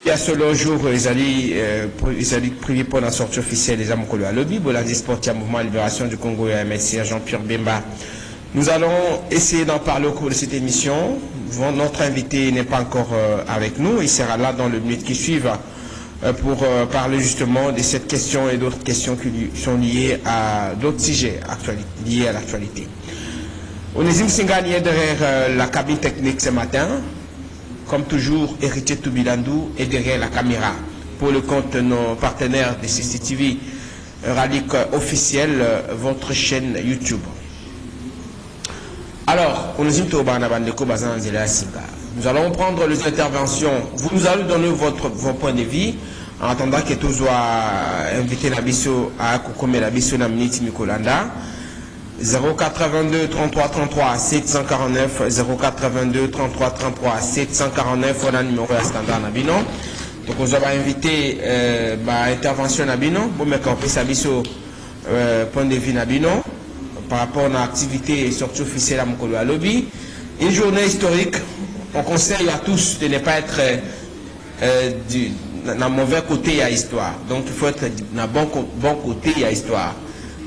Il y a ce jour, ils allaient prier pour la sortie officielle des Amokolo à Lobby, pour la sportive Mouvement Libération du Congo et MSC Jean-Pierre Bemba. Nous allons essayer d'en parler au cours de cette émission. Notre invité n'est pas encore avec nous, il sera là dans le minute qui suivent pour parler justement de cette question et d'autres questions qui sont liées à d'autres sujets liés à l'actualité. Onésime Singani est derrière la cabine technique ce matin. Comme toujours, Héritier Toubilandou est derrière la caméra. Pour le compte de nos partenaires de CCTV, Ralik officiel, votre chaîne YouTube. Alors, nous allons prendre les interventions. Vous nous allez donner vos points de vue. En attendant que tous soient invités à Kokome Labiso na minute Mikolanda. 082 33 33 749 082 33 33 749 on a numéro standard Nabino. Donc on va inviter intervention Nabino pour mettre en place Abiso point de vue Nabino par rapport à l'activité sortie officielle à Mokolo à Lobby. Une journée historique. On conseille à tous de ne pas être dans le mauvais côté à l'histoire. Donc il faut être dans le bon côté à l'histoire.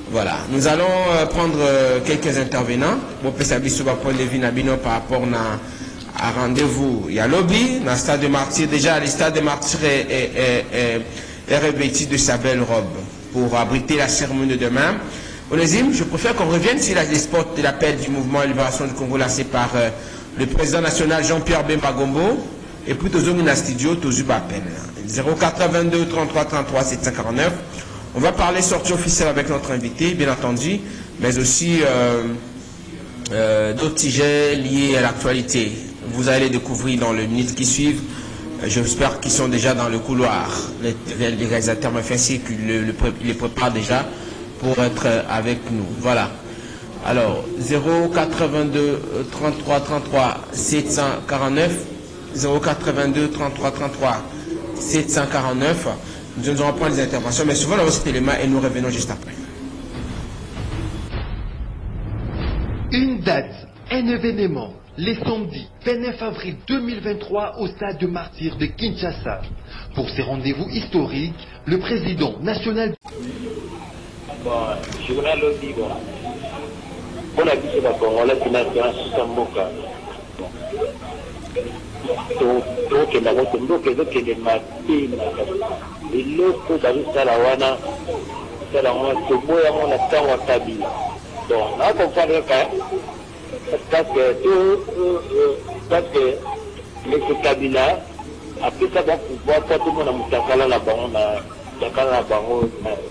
Voilà, nous allons prendre quelques intervenants. Bon, point de vue Nabino par rapport à rendez-vous. Il y a lobby, dans le stade de Martyr. Déjà, le stade de Martyr est revêtu de sa belle robe pour abriter la cérémonie de demain. Onésime, je préfère qu'on revienne sur les spots de l'appel du mouvement Libération du Congo lancé par le président national Jean-Pierre Bemba Gombo et puis Tozomina Studio, Tozuba Pen. 082 33 33 749. On va parler sortie officielle avec notre invité, bien entendu, mais aussi d'autres sujets liés à l'actualité. Vous allez les découvrir dans les minutes qui suivent. J'espère qu'ils sont déjà dans le couloir. Les réalisateurs me font signe qu'ils les préparent déjà pour être avec nous. Voilà. Alors, 082 33 33 749, 082 33 33 749. Nous allons prendre les interventions, mais souvent dans cet élément et nous revenons juste après. Une date, un événement, les samedis 29 avril 2023 au stade de Martyr de Kinshasa. Pour ces rendez-vous historiques, le président national... Je voudrais le dire. On a dit que la Congolais qui n'a pas Samboka. Donc, il y a des matins. Eloko bazosala wana sala wana toboya mona ntango ya kabila donc nakomprendre parce que leke kabila apesa bapouvoir po tomona motakala na bango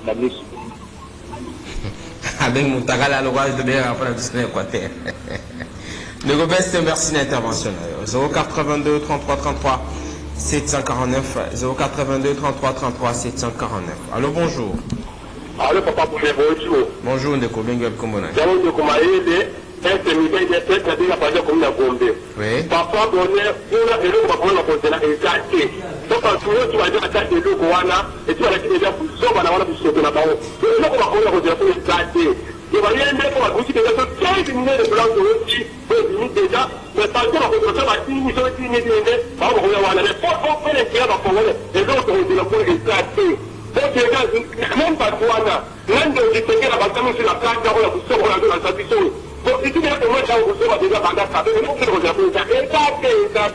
na miso avec motakala lokwa tobeyaka mpona biso na équateur Nego Best, merci d'intervention. 082 33 33 749 082 33 33 749. Allô, bonjour. Allô, papa, bonjour. Bonjour, Ndeko Benguel Kombona. Oui. Papa, bonheur, pour la vélo, on va poser la exacte. Donc, quand tu vas dire à ta vélo, et tu vas la déjà pour ça, on va la sauter la barre. Donc, on va poser la poser exacte. Il va y aller pour la boutique déjà 15 minutes de blanc aussi, 2 minutes déjà, mais par contre, on va faire 10 minutes, 10 minutes, on va voir les forces, les clients vont prendre, et donc, on va dire pour les exacte. Donc, même pas toi, l'un de les péquets, la bataille sur la plaque, on va vous sauver la satisfaction. Donc, si tu viens de moi, on va vous sauver déjà pendant ça, mais non, c'est déjà pour ça,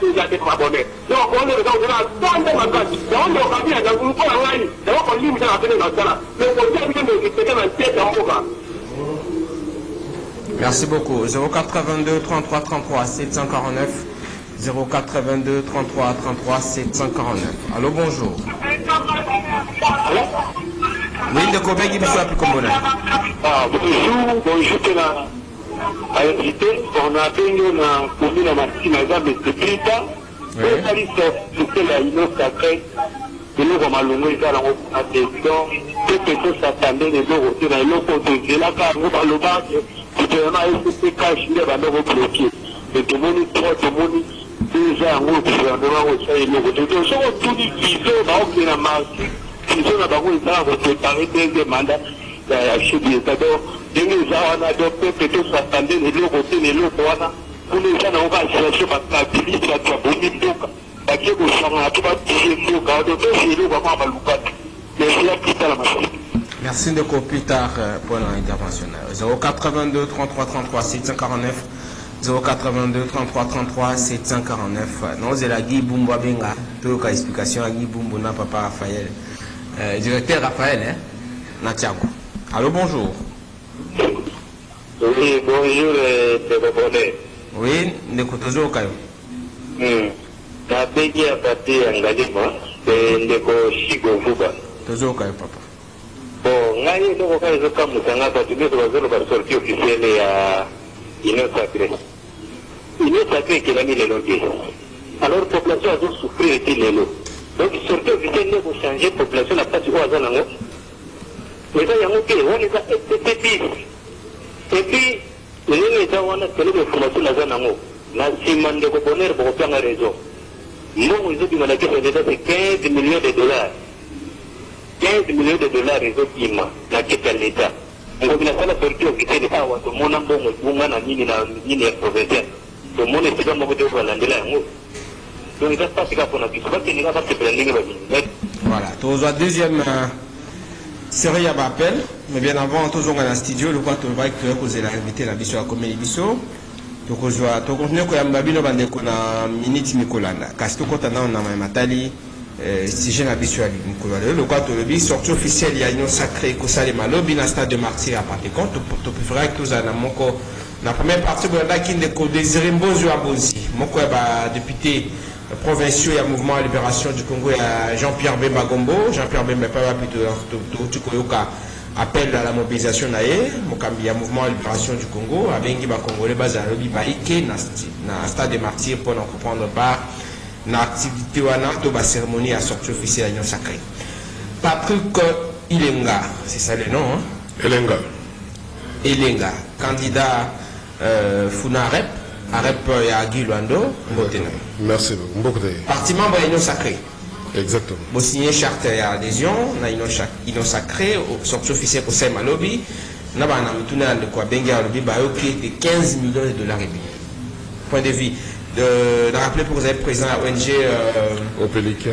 exacte, m'abonner. Donc, on est dans la bande de ma place. Donc, on va dire, dans une fois, on va limiter la peine dans ça. Mais on va dire que les péquets, dans la tête, on va. Merci beaucoup. 082 33 33 749 082 33 33 749. Allô, bonjour. Oui, de Kobe qui me soit plus comme bonheur. Bonjour, invité, on a béni dans la commune de Martine, de Prita. C'était la union sacrée. Et nous, on a l'honneur de la président. Toutes les choses s'attendaient de nos côtés dans l'eau de la carte, nous, dans le bas. C'est caché, il va nous bloquer. Et tout le monde est trop, tout le monde déjà en haut, gouvernement, au sein de l'eau. Donc, si on tout dit, ils ont la marque, ils ont la préparé deuxième mandat, chez les États. Donc, on a donc que tout s'attendait de l'eau côté de l'eau. Pour les gens, on va chercher ma stabilité, la bonne. bakie kosanga to batise mboka to toselo kwa balukatu. Merci à plus tard la machine. Merci de plus tard pour l'intervention. 082 33 33 749 082 33 33 749. Non, c'est la Guy Bumba Benga. Toute explication à Guy Bumba, n'a papa Raphaël. Directeur Raphaël, hein? Natiago. Allô, bonjour. Oui, bonjour, Tébobonnet. Oui, n'écoutez au Caillou. La béni à partir engagement, c'est le Chico Fuba. Toujours au Caillou, papa. Bon, ngaye no kwa hizo kama mtanga kwa tumio kwa zero kwa sorti officielle ya Union Sacrée. Union Sacrée qui l'a mis les lotis. Alors population a dû souffrir et les lots. Donc sorti officielle ne vous changer population n'a pas du hasard nango. Mais ça y a monté, on est à ETP. Et puis les gens on a télé de formation là nango. Na siman de bonheur pour faire la raison. Moi ils ont dit que c'est 15 millions de dollars. 15 millions de dollars réseau Pima, la quête à l'État. On a la sortie officielle de Hawa, tout le monde a bon, tout le monde a mis la provinciale. Tout le monde est dans le monde de la donc il ne va pas se faire pour la puce. Il ne va pas se faire. Voilà, toujours la deuxième série à appel, mais bien avant, toujours dans le studio, le quoi tu vas que vous avez invité la biso à Comédie Biso. Tu continues que Yambabino Bandeko na minute Mikolanda. Casto Kotana on a matali. Si j'ai l'habitude le cas de l'objet sortie officielle il y a une sacrée que ça les malobi dans stade de Martyr à part des comptes tu préférerais que tous en amont la première partie de la qui ne désire Mbozo Abozi moko ba député provincial il y a mouvement à libération du Congo il y a Jean-Pierre Bemba Gombo Jean-Pierre Bemba pas plutôt tu koyoka appel à la mobilisation naé mokambi il y a mouvement à libération du Congo abengi ba congolais bazar lobi ba ike na stade de Martyr pour en comprendre pas l'activité ou la cérémonie à sortie officielle à l'Union Sacrée. Patrick Ilenga, c'est ça le nom, hein? Ilenga, candidat Funarep, Arep Yagi Luando, merci beaucoup. Parti membre de l'Union Sacrée. Exactement. Vous signez charte d'adhésion, l'Union Sacrée, sortie officielle pour Saïma Lobby, nous avons de quoi Benga Lobby, de 15 millions de dollars. Point de vue. De rappeler pour vous être présent à ONG Opelika.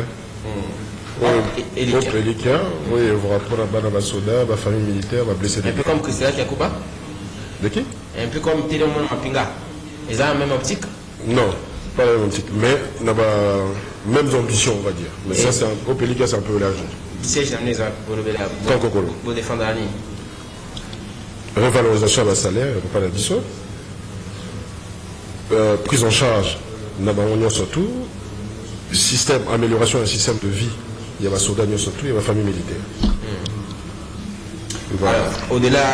Opelika, oui, vous rappelez à Bana Soda, ma famille militaire, ma blessé. Un peu comme Christella Kiakuba. De qui? Un peu comme Télémon Mapinga. Ils ont la même optique? Non, pas la même optique, mais on a mêmes ambitions, on va dire. Mais ça, c'est un Opelika, c'est un peu large. Siège d'amener pour défendre la ligne. Revalorisation de salaire, on ne peut pas la dire. Prise en charge, surtout, système, amélioration du système de vie, il y a ma soldat surtout, il y a ma famille militaire. Voilà. Au-delà,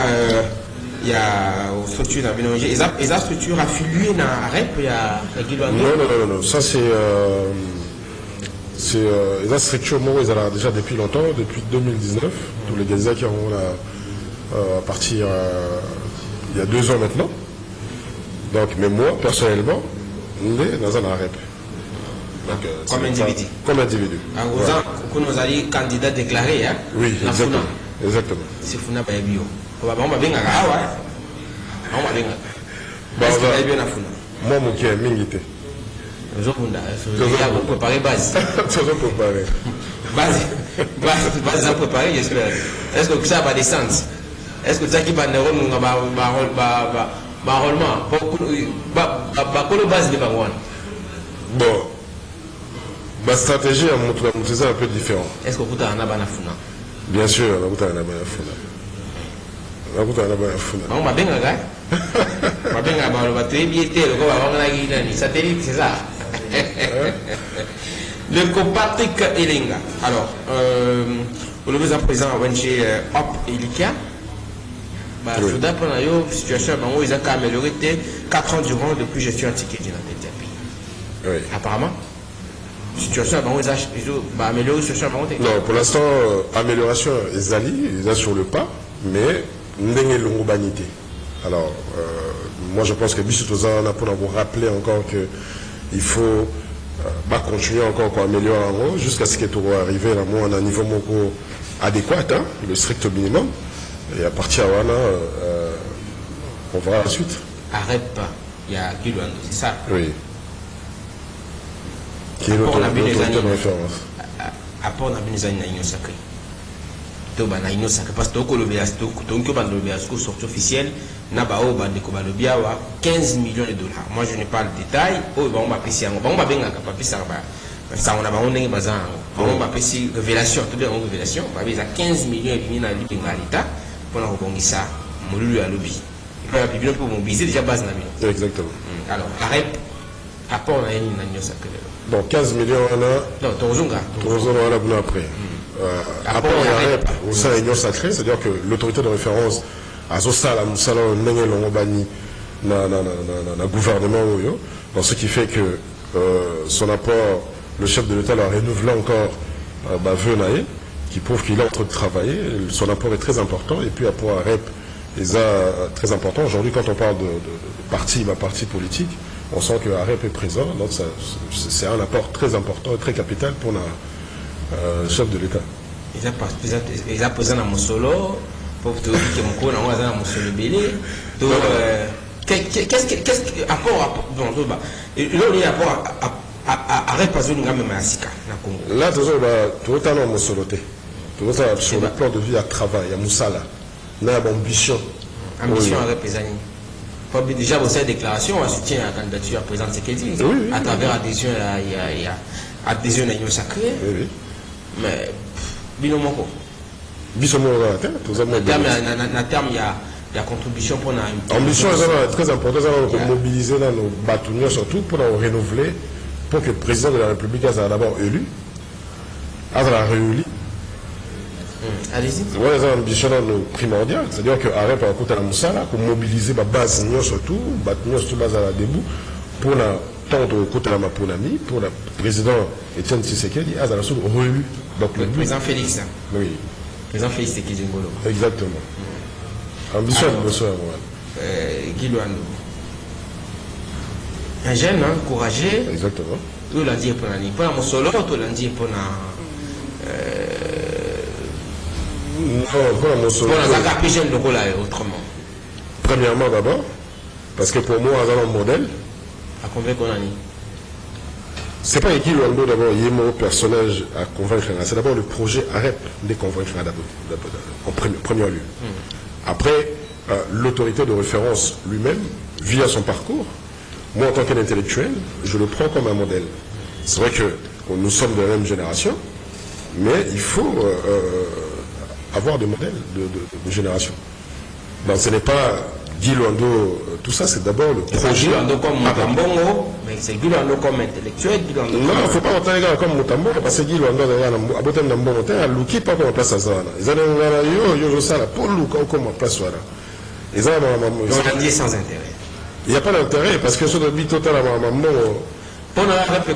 il y a une structure dans Bénévenge. Et la structure affiliée dans la REP, il y a Guido. Non, ça c'est la structure, moi, ils ont déjà depuis longtemps, depuis 2019, tous les gars qui ont à partir il y a 2 ans maintenant. Donc, mais moi, personnellement, on est dans un AREP. Comme individu. Comme individu. En gros, quand nous allons candidat déclaré, hein? Oui, exactement. Exactement. C'est Funa Bayabio. On va bien à ouais. On va bien à. Est-ce que bien à Funa? Moi, mon qui est mingité. Je vais préparer base. Je vais préparer. Base à préparer, j'espère. Est-ce que ça va descendre? Est-ce que ça qui va neuron nous bon, ma stratégie a montré un peu différent. Est-ce que vous avez un Funa? Bien sûr, on a un Funa. On m'a bien regardé. On m'a bien regardé. Satellite, c'est ça. Le Patrick Elenga. Alors, vous le à présent à ONG Hop Elika. Soudain, pendant la situation, ils ont amélioré 4 ans durant depuis gestion antique de la oui. Apparemment, situation, ils ont amélioré la situation. Non, pour l'instant, amélioration, ils sont sur le pas, mais nous avons l'urbanité. Alors, moi je pense que Bissotozan a pour vous rappeler encore qu'il faut continuer encore pour améliorer en haut jusqu'à ce que tout arrive à un niveau adéquat, hein, le strict minimum. Et à partir de là, on verra la suite. Arrête pas, il y a Guilouando, c'est ça? Oui. Pour l'autorité de référence. Apport na bino ezali na union sacrée. To ba na union sacrée parce que toko lobia toko ba lobia ce sortie officielle na ba o ba ndeko ba lobia wa 15 millions de dollars. Moi je n'ai pas le détail. O ba on ba pesi yango. Ba on ba benga ka papisa ba. Ça on a ba on ndenge bazan. On ba pesi révélation, tout bien révélation. Ba beza 15 millions et demi na libinga l'État pour na kobongisa molulu ya lobby. Et puis la bibino pour mobiliser déjà base na bino. Exactement. Alors, arrête apport na union sacrée. Donc 15 millions non, Torzunga après. Apport au sein de l'union sacrée, c'est-à-dire que l'autorité de référence à Zosala, Moussala, Nenge, Longobani, na gouvernement, donc ce qui fait que son apport, le chef de l'État l'a renouvelé encore Venaye, qui prouve qu'il est en train de travailler. Son apport est très important, et puis apport à REP est très important. Aujourd'hui, quand on parle de parti politique, on sent que AREP est présent, donc c'est un apport très important et très capital pour le chef de l'État. Ils ont posé dans mon solo, pour te dire que mon cours dans mon solo belé. Qu'est-ce que apport bon là il y a apport à AREP azoni ngame masika na Congo. Là tout dans mon solo té. Tout ça sur le plan de vie à travail, à Moussala. Na ambition. Ambition AREP ezani. Déjà, vous avez déclaration en soutien à la candidature à président Tshisekedi, à travers adhésion à l'union sacrée. Oui. Mais, binomoko. Binomoko, à terme, il y a contribution pour la. Ambition est très importante, c'est de mobiliser dans nos bâtonniers, surtout pour nous renouveler, pour que le président de la République soit d'abord élu, soit réélu. Allez-y. Oui, c'est une ambition primordiale. C'est-à-dire que AREP a côté de la Moussala, pour mobiliser la base surtout, surtout base à la début, pour la tendre au côté de la Maponami, pour le président Etienne Tshisekedi, à la source réélu. Donc le président Félix. Oui. Le président Félix Tshisekedi Ngolo. Exactement. Ambition de monsieur Guy Luando. Un jeune, courageux. Exactement. Tout l'a dit pour l'année. Pour la Moussolo, tout l'a dit pour la. Autrement. Premièrement d'abord, parce que pour moi, c'est un modèle. À combien qu'on a mis? C'est pas Guy Luando d'abord, il est mon personnage à convaincre. C'est d'abord le projet AREP de convaincre en premier lieu. Après, l'autorité de référence lui-même, via son parcours, moi en tant qu'intellectuel, je le prends comme un modèle. C'est vrai que nous sommes de la même génération, mais il faut avoir des modèles de génération. Donc ce n'est pas Guy Luando, tout ça c'est d'abord le projet. Guy Luando comme Moutambongo, mais c'est Guy Luando comme intellectuel. Non, il ne faut pas entendre les gars comme Moutambongo, parce que Guy Luando a beau temps d'ambongo, il a Luki pas comme place à Zana. Ils ont yo ça là pour Luka comme place voilà. Ils ont dit sans intérêt. Il n'y a pas d'intérêt parce que sur le but total à maman. Pour la REP, il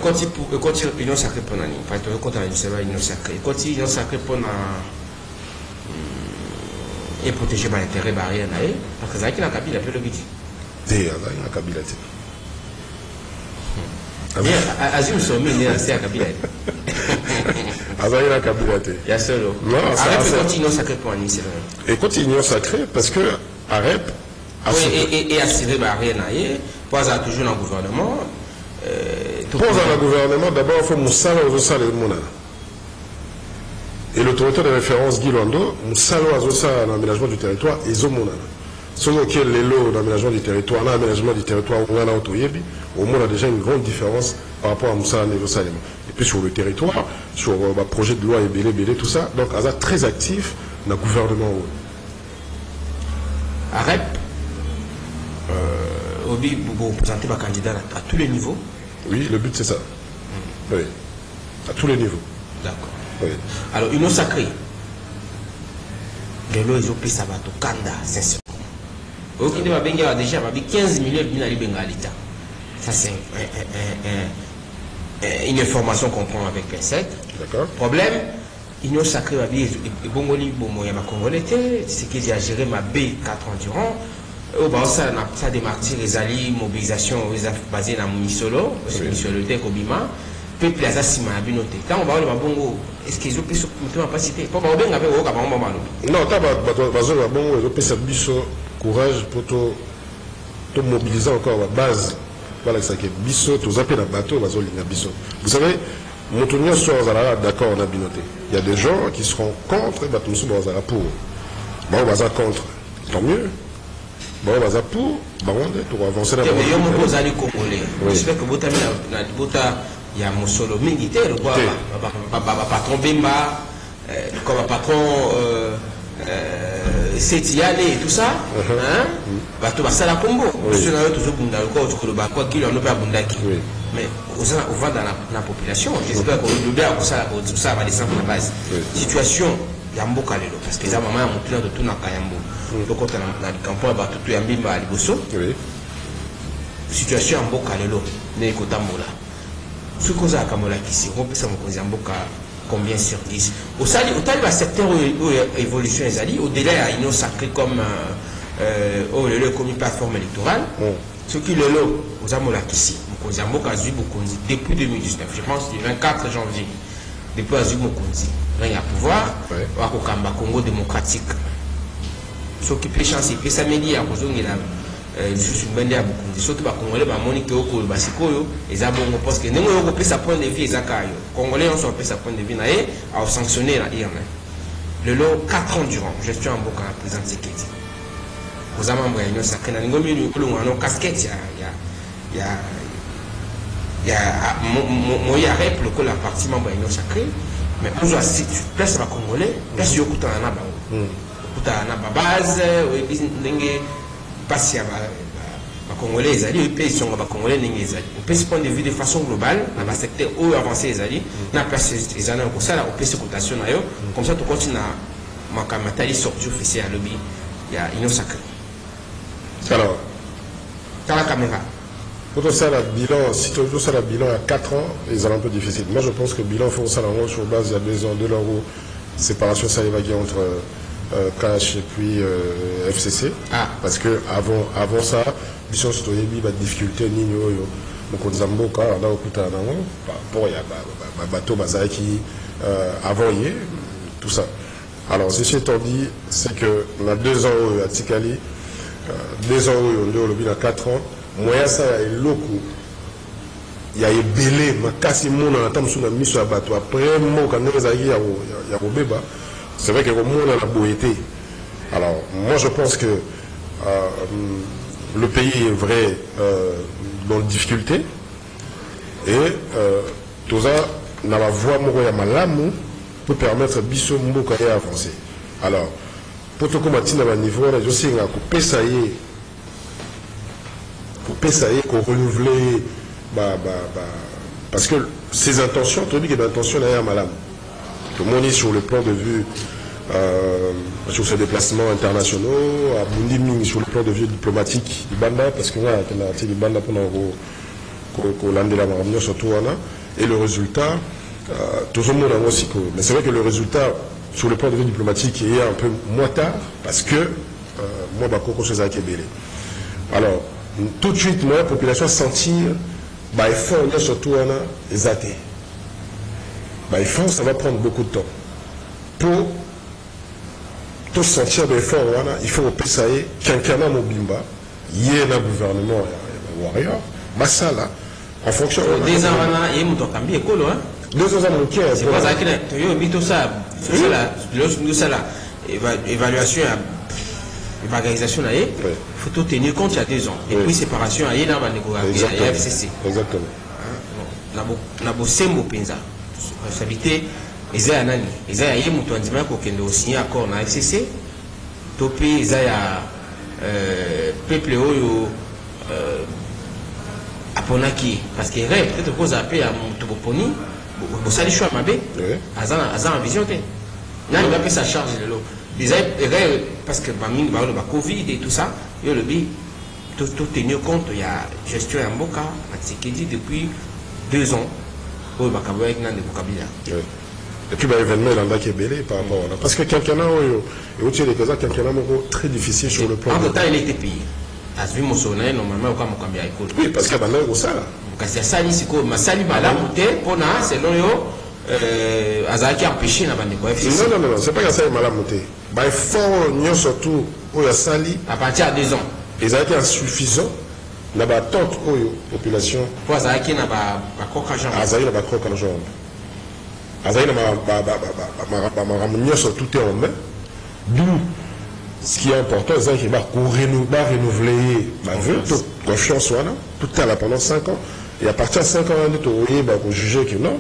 continue l'union sacrée pour l'année. Parce que quand on a l'union sacrée, il continue l'union sacrée pour et protéger l'intérêt barrière parce que c'est qui la Kabila a fait le budget. C'est la Kabila. Azim Somi c'est la Kabila. Azim la Kabila. Il y a seul. AREP continue l'union sacrée pour l'année. Et continue l'union sacrée parce que AREP et assurer barrière pour avoir toujours dans le gouvernement. Pour avoir le gouvernement, d'abord il faut Moussala aux Osala et Mouna. Et l'autorité de référence Guy Luando, Moussala aux Osala l'aménagement du territoire et Zomona. Selon quel est l'eau d'aménagement du territoire, l'aménagement du territoire, au moins on a déjà une grande différence par rapport à Moussala et Osala. Et puis sur le territoire, sur le projet de loi et Bélé, tout ça, donc Aza très actif dans le gouvernement. AREP, vous présentez ma candidat à tous les niveaux. Oui, le but c'est ça. Oui, à tous les niveaux. D'accord. Oui. Alors, union sacrée. Les lois, ils ont pris ça va tout Kanda, sincèrement. Ok, il y a déjà 15 millions de Bengalita. Ça, c'est une information qu'on prend avec P7. D'accord. Problème, union sacrée, il y a ma Congolais, c'est qu'ils ont géré ma B 4 ans durant. Ça a des martyrs, les alliés, mobilisation basée dans Misolo, parce que Misolo était Kobima. Peuple a sima à binoté. Quand on va au Bongo, est-ce qu'ils ont pu se capacité? Pas bien avec au Gabon. Non, t'as pas bon, ils ont pu se courage pour te mobiliser encore à la base. Voilà, ça qui est bisso, tous appels à bateau, bisso. Vous savez, Montonio soit d'accord, on a binoté. Il y a des gens qui seront contre et Batumsu Bazara pour. Bon, Baza contre. Tant mieux. Bon, Baza pour. Bon, pour avancer dans le monde. J'espère que Bota il y a Moussolo militaire, quoi. Patron Bemba, comme patron Setiale et tout ça. Bato Basala Combo. Je n'ai toujours Bunda, quoi qu'il en a pas Bundaki. Mais on va dans la population. J'espère que ça va descendre à la base. Situation, il y a un beau calé, parce que les mamans ont montré de tout dans Kayambo. Donc, quand on a le campagne, tout est Mbimba à Liboso. Situation en beau calé, n'est qu'au Tamola. Ce qu'on a à Kamola ici, on peut savoir combien sur 10. Au secteur où évolution est allée, au-delà, il y a une sacrée comme une plateforme électorale. Ce qui est là, aux Amola ici. Depuis 2019, je pense le 24 janvier, depuis Azul Mokonzi, il y a pouvoir, au Congo démocratique. Ce qui peut changer, c'est ça m'a dit à cause de je suis bandé à beaucoup. Surtout les Congolais, Monique Oko, Basikoyo, les Abongo, parce que nous avons pris sa point de vue, les Congolais ont pris sa point de vue, à sanctionner la IRM. Le lot, 4 ans durant, je suis en Boka, président Zeketi. Aux Amambres, il y a une sacrée, il y a une casquette, il y a moyen réplique la partie membre de sacré, mais on doit si tu places la Congolais, place au couteau à la base, passe à Congolais, les alliés, pays sont à Congolais, les alliés. On peut se prendre de vue de façon globale, dans le secteur où avancé les alliés, on a placé les années comme ça, on peut se cotation comme ça, tu continues à ma sortie officielle à lobby, il y a une sacré. Alors, dans la caméra. Pour ça, le bilan, si tu veux ça, le bilan à 4 ans, ils ont un peu difficile. Moi, je pense que le bilan, faut ça sur base, il y a 2 ans, 2 euros, séparation, ça évague entre KH et puis FCC. Parce que avant ça, mission sur Toyebi, la difficulté, Nino, donc on a beaucoup là, au Kuta, par rapport à bateau, Bazaki, avant hier, tout ça. Alors, ceci étant dit, c'est que on a 2 ans à Tikali, 2 ans on a 4 ans. Moi, ça, il y a locaux. Il y a belé, mais cassé mon en attendant sur la mise sur la bateau. Après, moi, quand on a il y a Robéba, c'est vrai que le monde a la beauté. Alors, moi, je pense que le pays est vrai dans difficulté. Et tout ça, dans la voie Moroya Malamu, peut permettre Bisso Mboka d'avancer. Alors, pour tout comme à niveau, je sais que ça y est. Qu'on renouveler, parce que ces intentions, tu dis qu'il y a des intentions derrière Malam. Tout le monde est sur le plan de vue, sur ses déplacements internationaux, à Bundiming sur le plan de vue diplomatique du Banda, parce que là, il y a du Banda pour qu'on lande la marinière surtout, et le résultat, tout le monde a aussi. Mais c'est vrai que le résultat, sur le plan de vue diplomatique, est un peu moins tard, parce que moi, je suis à Kébélé. Alors, tout de suite, moi, la population sentir, effort, surtout, les athées. Effort, ça va prendre beaucoup de temps. Pour tout sentir l'effort, il faut que ça y est, quelqu'un Mobimba, il y a un gouvernement, il y a un warrior, ça là, en fonction de. 2 ans, il y a un cambi école, 2 ans, il y a un c'est pas ça que tu as mis tout ça, évaluation, évaluation, il faut tout tenir compte il y a 2 ans. Et puis séparation, il y a un FCC. Exactement. On a bossé mon pinza. Responsabilité, ils ont un année. Ils ont un mouton d'image qui ont signé un accord dans la FCC. Topi, ils ont un peuple à Ponaki. Parce qu'il y a peut-être cause à paix à Moutoboponi. Vous savez, je suis à Mabé. Azan en vision. Là, il va payer sa charge de l'eau. Parce que la Covid et tout ça, il y a le but, tout tenir compte, il y a gestion en Boka, qui dit depuis 2 ans, au Bakabouek, dans le Bokabila. Et puis, l'événement, il y a qui est belé par rapport à. Parce que quelqu'un a, et au-dessus des cas, quelqu'un a très difficile sur le plan. En tout temps, il était payé. As-tu vu mon sonnet, normalement, comme on a école. Oui, parce qu'il y a un ça. Parce qu'il y a ça, c'est quoi, ma sali, madame, pour na, c'est l'on Azaki a empêché la bande de FCC. Non, c'est pas que ça est mal à monter. Il faut surtout où il y a sali. À partir de 2 ans. Les Azaki insuffisants. Il y a tant de population. Pour Azaki, il y a pas croque à jambe. Azaki, il y a pas croque à jambe. Azaïna m'a sur tout est en main. D'où ce qui est important, c'est qu'il va renouveler ma vœu, toute confiance, tout à la pendant 5 ans. Et à partir de 5 ans, on juger que non.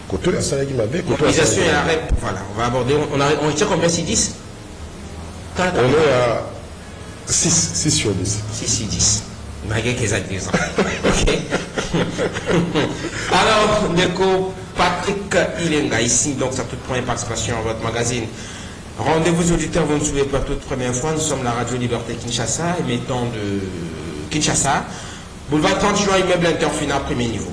Côté la salle qui m'avait. Mobilisation et arrêt. Voilà, on va aborder. On retient combien 6-10 on est à 6 sur 10. 6 sur 10. Malgré qu'ils aient 10 ans. Ok. Alors, Neko, Patrick Ilenga, ici, donc sa toute première participation à votre magazine. Rendez-vous auditeurs, vous nous suivez pour la toute première fois. Nous sommes la Radio Liberté Kinshasa, émettant de Kinshasa. Boulevard 30 juin, immeuble Interfina, premier niveau.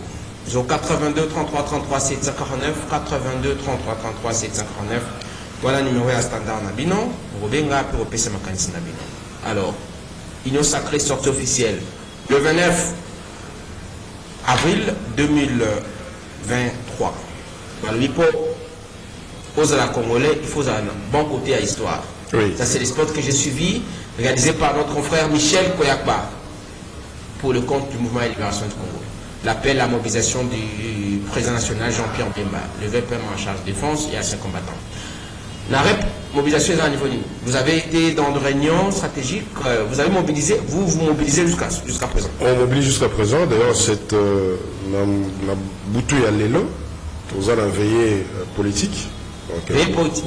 82 33 33 749, 82 33 33 749. Voilà le numéro à standard Nabino. Robenga pour PC Makanis Nabino. Alors, Union Sacrée sortie officielle le 29 avril 2023. Dans le Lipo, aux la Congolais, il faut un bon côté à l'histoire. Oui. Ça, c'est les spots que j'ai suivis, réalisés par notre confrère Michel Koyakba, pour le compte du mouvement de libération du Congo. L'appel à la mobilisation du président national Jean-Pierre Bemba, le VPM en charge de défense et à ses combattants. La mobilisation est à un niveau niveau. Vous avez été dans une réunion stratégique, vous avez mobilisé, vous mobilisez jusqu'à présent. On mobilise jusqu'à présent. D'ailleurs, cette la bouteille à l'élo, vous allez veiller politique. Veille politique.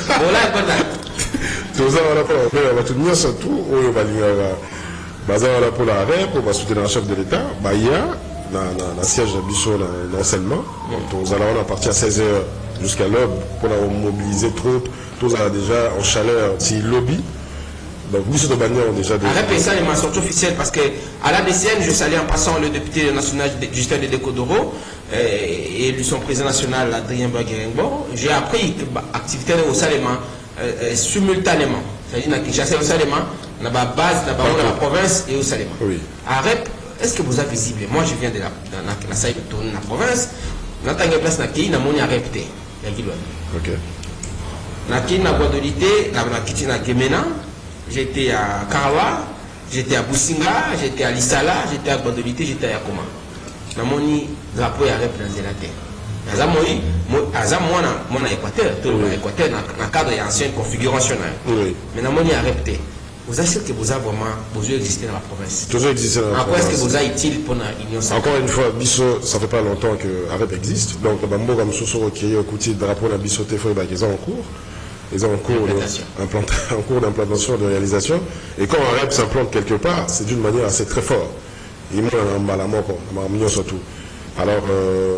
Voilà, voilà. Vous allez on va tout dire surtout, on va dire pour l'arrêt, pour soutenir le chef de l'État. Il y a dans siège de Bissot dans l'enseignement. Nous allons partir à 16h jusqu'à l'aube pour mobiliser trop. Tous allons déjà en chaleur, si lobby. Donc, Bissot de Bagnon ont déjà des. Arrête ça, il m'a sorti officiel parce que à la DCN, je salue en passant le député national Justin de Decodoro et lui son président national Adrien Baguerengbo. J'ai appris que l'activité au Salema simultanément. C'est-à-dire que Kinshasa au Salema, dans la base, dans la province et au Salema. Oui. Arrête. Est-ce que vous avez visible? Moi, je viens de la salle de tourner la province. Dans la place, il y a mon arrêté. Ok. Dans la Guadolité, dans Gemena, j'étais à Karawa, j'étais à Businga, j'étais à Lissala, j'étais à Guadolité, j'étais à Yakoma. Dans mon drapeau, il y a dans la terre. Mon Équateur, dans le cadre de l'ancienne configuration. Oui. Mais dans mon arrêté. Vous êtes sûr que vous avez vraiment besoin d'exister dans la province? Toujours exister dans la province. Pourquoi est-ce que vous avez utile pour l'Union sacrée? Encore une fois, Bissot, ça ne fait pas longtemps que AREP existe. Donc, Bambo, comme Soso, qui est au côté de drapeau de Bissot, ils sont en cours. Ils sont en cours d'implantation, de réalisation. Et quand AREP s'implante quelque part, c'est d'une manière assez très forte. Il met un balamon, un surtout. Alors,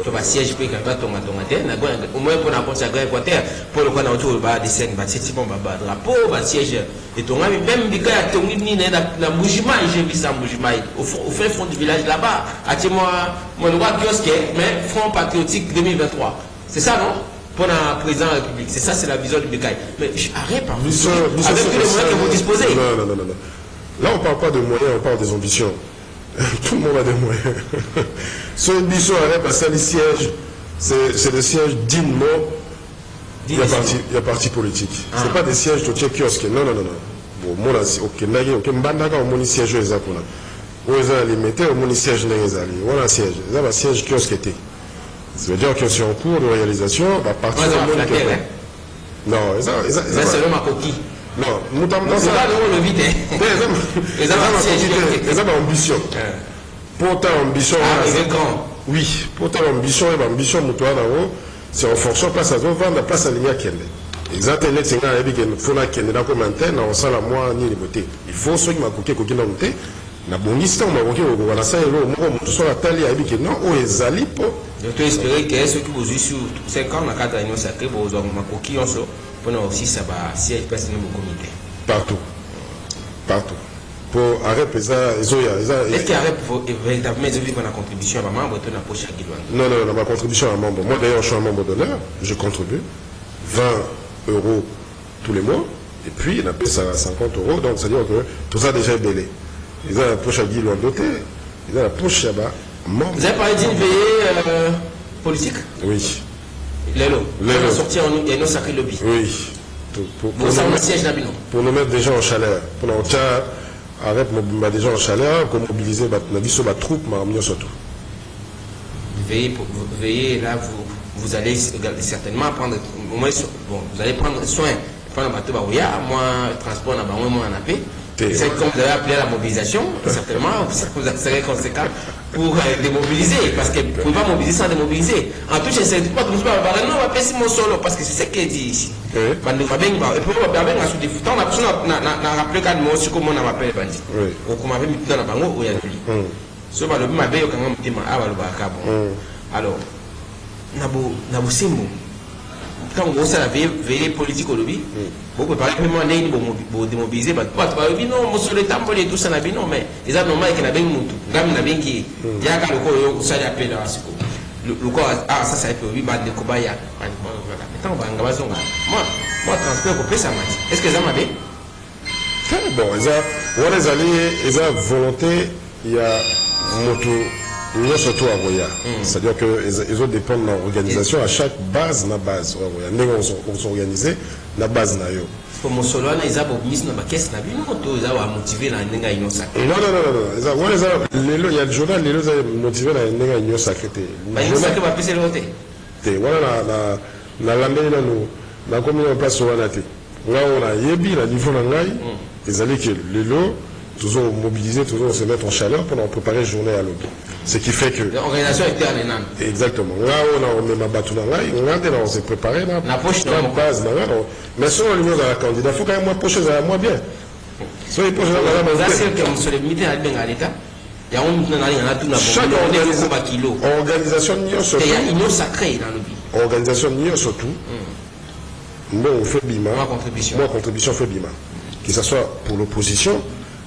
tu vas siège pour au moins pour n'importe quel Équateur, pour le coup, on a autour des scènes, c'est bon, drapeau, siège, et ton ami, même des gars, ton ami, la Moujima, j'ai vu ça, Moujima, au fond du village là-bas, à moi, mon roi kiosque, mais Front Patriotique 2023. C'est ça, non? Pour un président de la République. C'est ça, c'est la vision du Bécaye. Mais arrête, avec tous les moyens que vous disposez. Non. Là, on ne parle pas de moyens, on parle des ambitions. Tout le monde a des moyens. Ce Bissot arrête parce que les sièges, c'est des sièges dignement. Il y a parti politique. Ce n'est pas des sièges de kiosque. Non. Bon, moi, ok, Mbandaka, on a siège aux Apona. Où ils ont limité, on a siège dans les alliés. On a un siège. Ils ont un siège kiosque. Ça veut dire que c'est en cours de réalisation. À partir de non, c'est le ma coquille. Non, nous sommes c'est pas le vide. Les hommes ambition. Pourtant, ambition. Oui, pourtant, ambition, c'est en fonction de place à vendre la place à l'Igna Kende. Exactement, c'est un peu qu'il faut la Kende dans comme antenne, on sent la moi ni les beautés. Il faut ceux qui m'ont coqué, coqué dans le thé. Na bongista on m'a coqué au Guanasa et l'eau, on soit la taille à Ibique, non, ou les alipo. Je te espérer que ceux qui vous jouent sur 5 ans, dans le cadre de l'Union Sacrée, vous aurez ma coquille en soi. Aussi, ça va siège personnel au comité. Partout. Pour arrêter ça, est-ce qu'il arrête véritablement la contribution à ma membre de la poche à Guilouane? Non, ma contribution à un membre. Moi d'ailleurs, je suis un membre d'honneur, je contribue 20 € tous les mois, et puis il a payé ça à 50 €, donc ça veut dire que tout ça déjà est belé. Ils ont la poche à Guilouane dotée, ils ont la poche à bas. Vous avez parlé d'une veillée politique? Oui. Lélo. Sortir en Union Sacrée lobby. Oui. Pour nous mettre des gens en chaleur. Pour nous arrête des gens en chaleur, pour mobiliser la troupe, mais surtout. Veillez là, vous allez certainement prendre, au moins, bon, vous allez prendre soin. Prendre un bateau, moi, transport, moi, en appel. C'est comme vous avez appelé à la mobilisation, certainement, vous serez conséquent pour démobiliser, parce que vous ne pouvez pas mobiliser sans démobiliser. En tout cas, c'est pas tout le monde, non, on va passer mon solo, parce que c'est ce qu'il dit ici. Et puis, on va bien sous des foutons, on a rappelé qu'un mot, c'est comme on appelle les bandits. Ou comme on avait mis dans la banque où il y a le lit. Ce que le m'a bien, quand on dit, alors, Nabo Simbo. Quand on voit la veille politique au lobby, vous pouvez parler de moi, vous démobiliser, non, monsieur le temps, tout ça, non, mais ils ont normal qu'il y a bien moutou. Gamme n'a bien qui, il y a un loco, ça y a appelé là, le corps, ah, ça, ça a été oui, bah, de Kobaya. Moi, transfert au pays, ça m'a dit. Est-ce que ça m'a dit? Bon, ils ont volonté, il y a moto. Nous surtout à Roya. C'est-à-dire qu'ils ont dépendent de l'organisation à chaque base, na base. Nous sommes organisés, na base na yo. Pour mon solo, ils ont mis dans la caisse, ils ont motivé la nenga ino sacré. Non. Il y a le journal, ils ont motivé la nenga ino sacré. Ino sacré va passer l'autre. Voilà, na landé na nous, na combien on passe sur la tête. Là, on a yebi, la niveau na ngai, ils allaient que les lots, toujours mobilisés, toujours se mettre en chaleur pour préparer la journée à l'aube. Ce qui fait que... L'organisation interne est nan. Exactement. Là, on met ma bateau dans l'ail, on s'est préparé là. La poche dans la base, mais si on est dans la candidat, il faut quand même moi pocher à moi bien. Si on poche dans la c'est que sur les militaires à l'État, il y a un tout chaque organisation n'y surtout. Il y a une sacrée dans le pays. Organisation n'y surtout. Moi, on fait bima. Moi, contribution fait bima. Que ce soit pour l'opposition,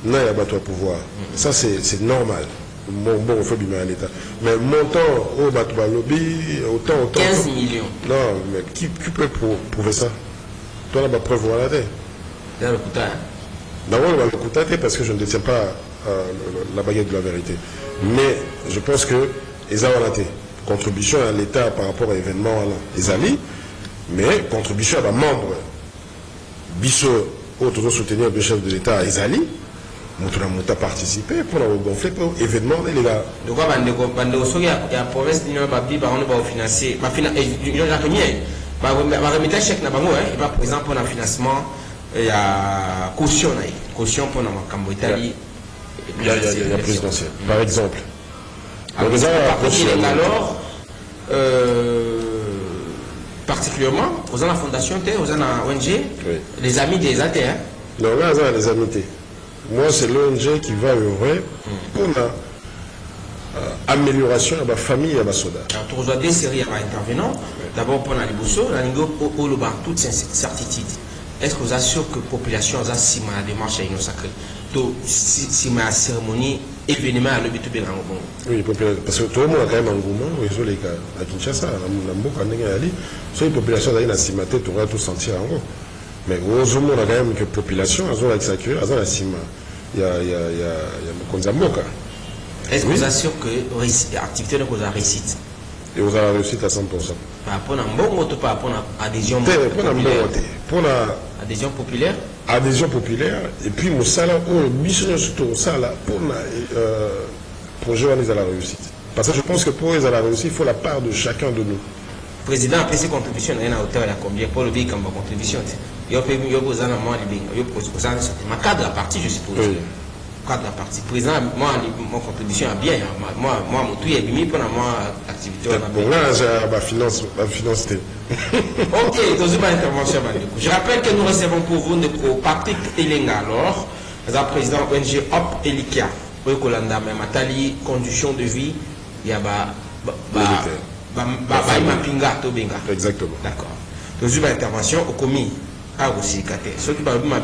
non, il y a bateau à pouvoir. Ça, c'est normal. Bon, on fait bien à l'État. Mais montant au bateau lobby, autant. 15 millions. Non, mais qui peut prouver ça? Toi, là, preuve à la tête. Dans le Kouta. D'abord, on va le Kouta, parce que je ne détiens pas la baguette de la vérité. Mais je pense que les avalantés, contribution à l'État par rapport à l'événement, les amis, mais contribution à la membre, Bissot, autre soutenir le chef de l'État, les alliés. Nous participé pour gonfler pour l'événement les gars. De quoi il y a province d'union va financer remettre chèque na bango il va par exemple pour le financement il y a caution pour la Cambo Italie. Il y a présidentielle par exemple. Alors particulièrement aux la fondation aux la ONG les amis des AT. Non là les amis. Moi, c'est l'ONG qui va œuvrer pour l'amélioration de la famille et de la soda. Alors, tu reçois des séries d'intervenants. D'abord, pour les bossos, toute certitude. Est-ce que vous assurez que la population a si mal démarche à une sacrée? Si ma cérémonie, événement à l'hôpital de Rango. Oui, parce que tout le monde a quand même un gourmand, ils ont les cas à Kinshasa, la population a une assimaté, tu auras tout sentir en gros. Mais heureusement, on a quand même que la population, elles ont accès à la cima. Il y a Konzamboka. Est-ce que vous assurez que l'activité de la réussite? Et vous avez réussi à 100%. Par rapport à un bon ou par rapport à adhésion populaire? Pour la adhésion populaire? Adhésion populaire, et puis mon salaire, mission surtout ça là, pour journaliser la réussite. Parce que je pense que pour les à la réussite, il faut la part de chacun de nous. Le président a pris ses contributions à hauteur de combien pour le pays comme contribution? Il y a posé un moment, il y a posé un cadre de la partie, je suppose. Oui. Cadre de la partie. Président, moi, mon contribution est bien. Moi, mon tout est mis pour moi activité. Bon, là, j'ai ma finance. Ok, dans une intervention. Je rappelle que nous recevons pour vous Patrick Elenga, alors, président ONG Hop Elikia, Oekolanda, même Matali, conditions de vie, il y a exactement. D'accord. Dans une intervention au commis à aussi ceux qui parlent de quand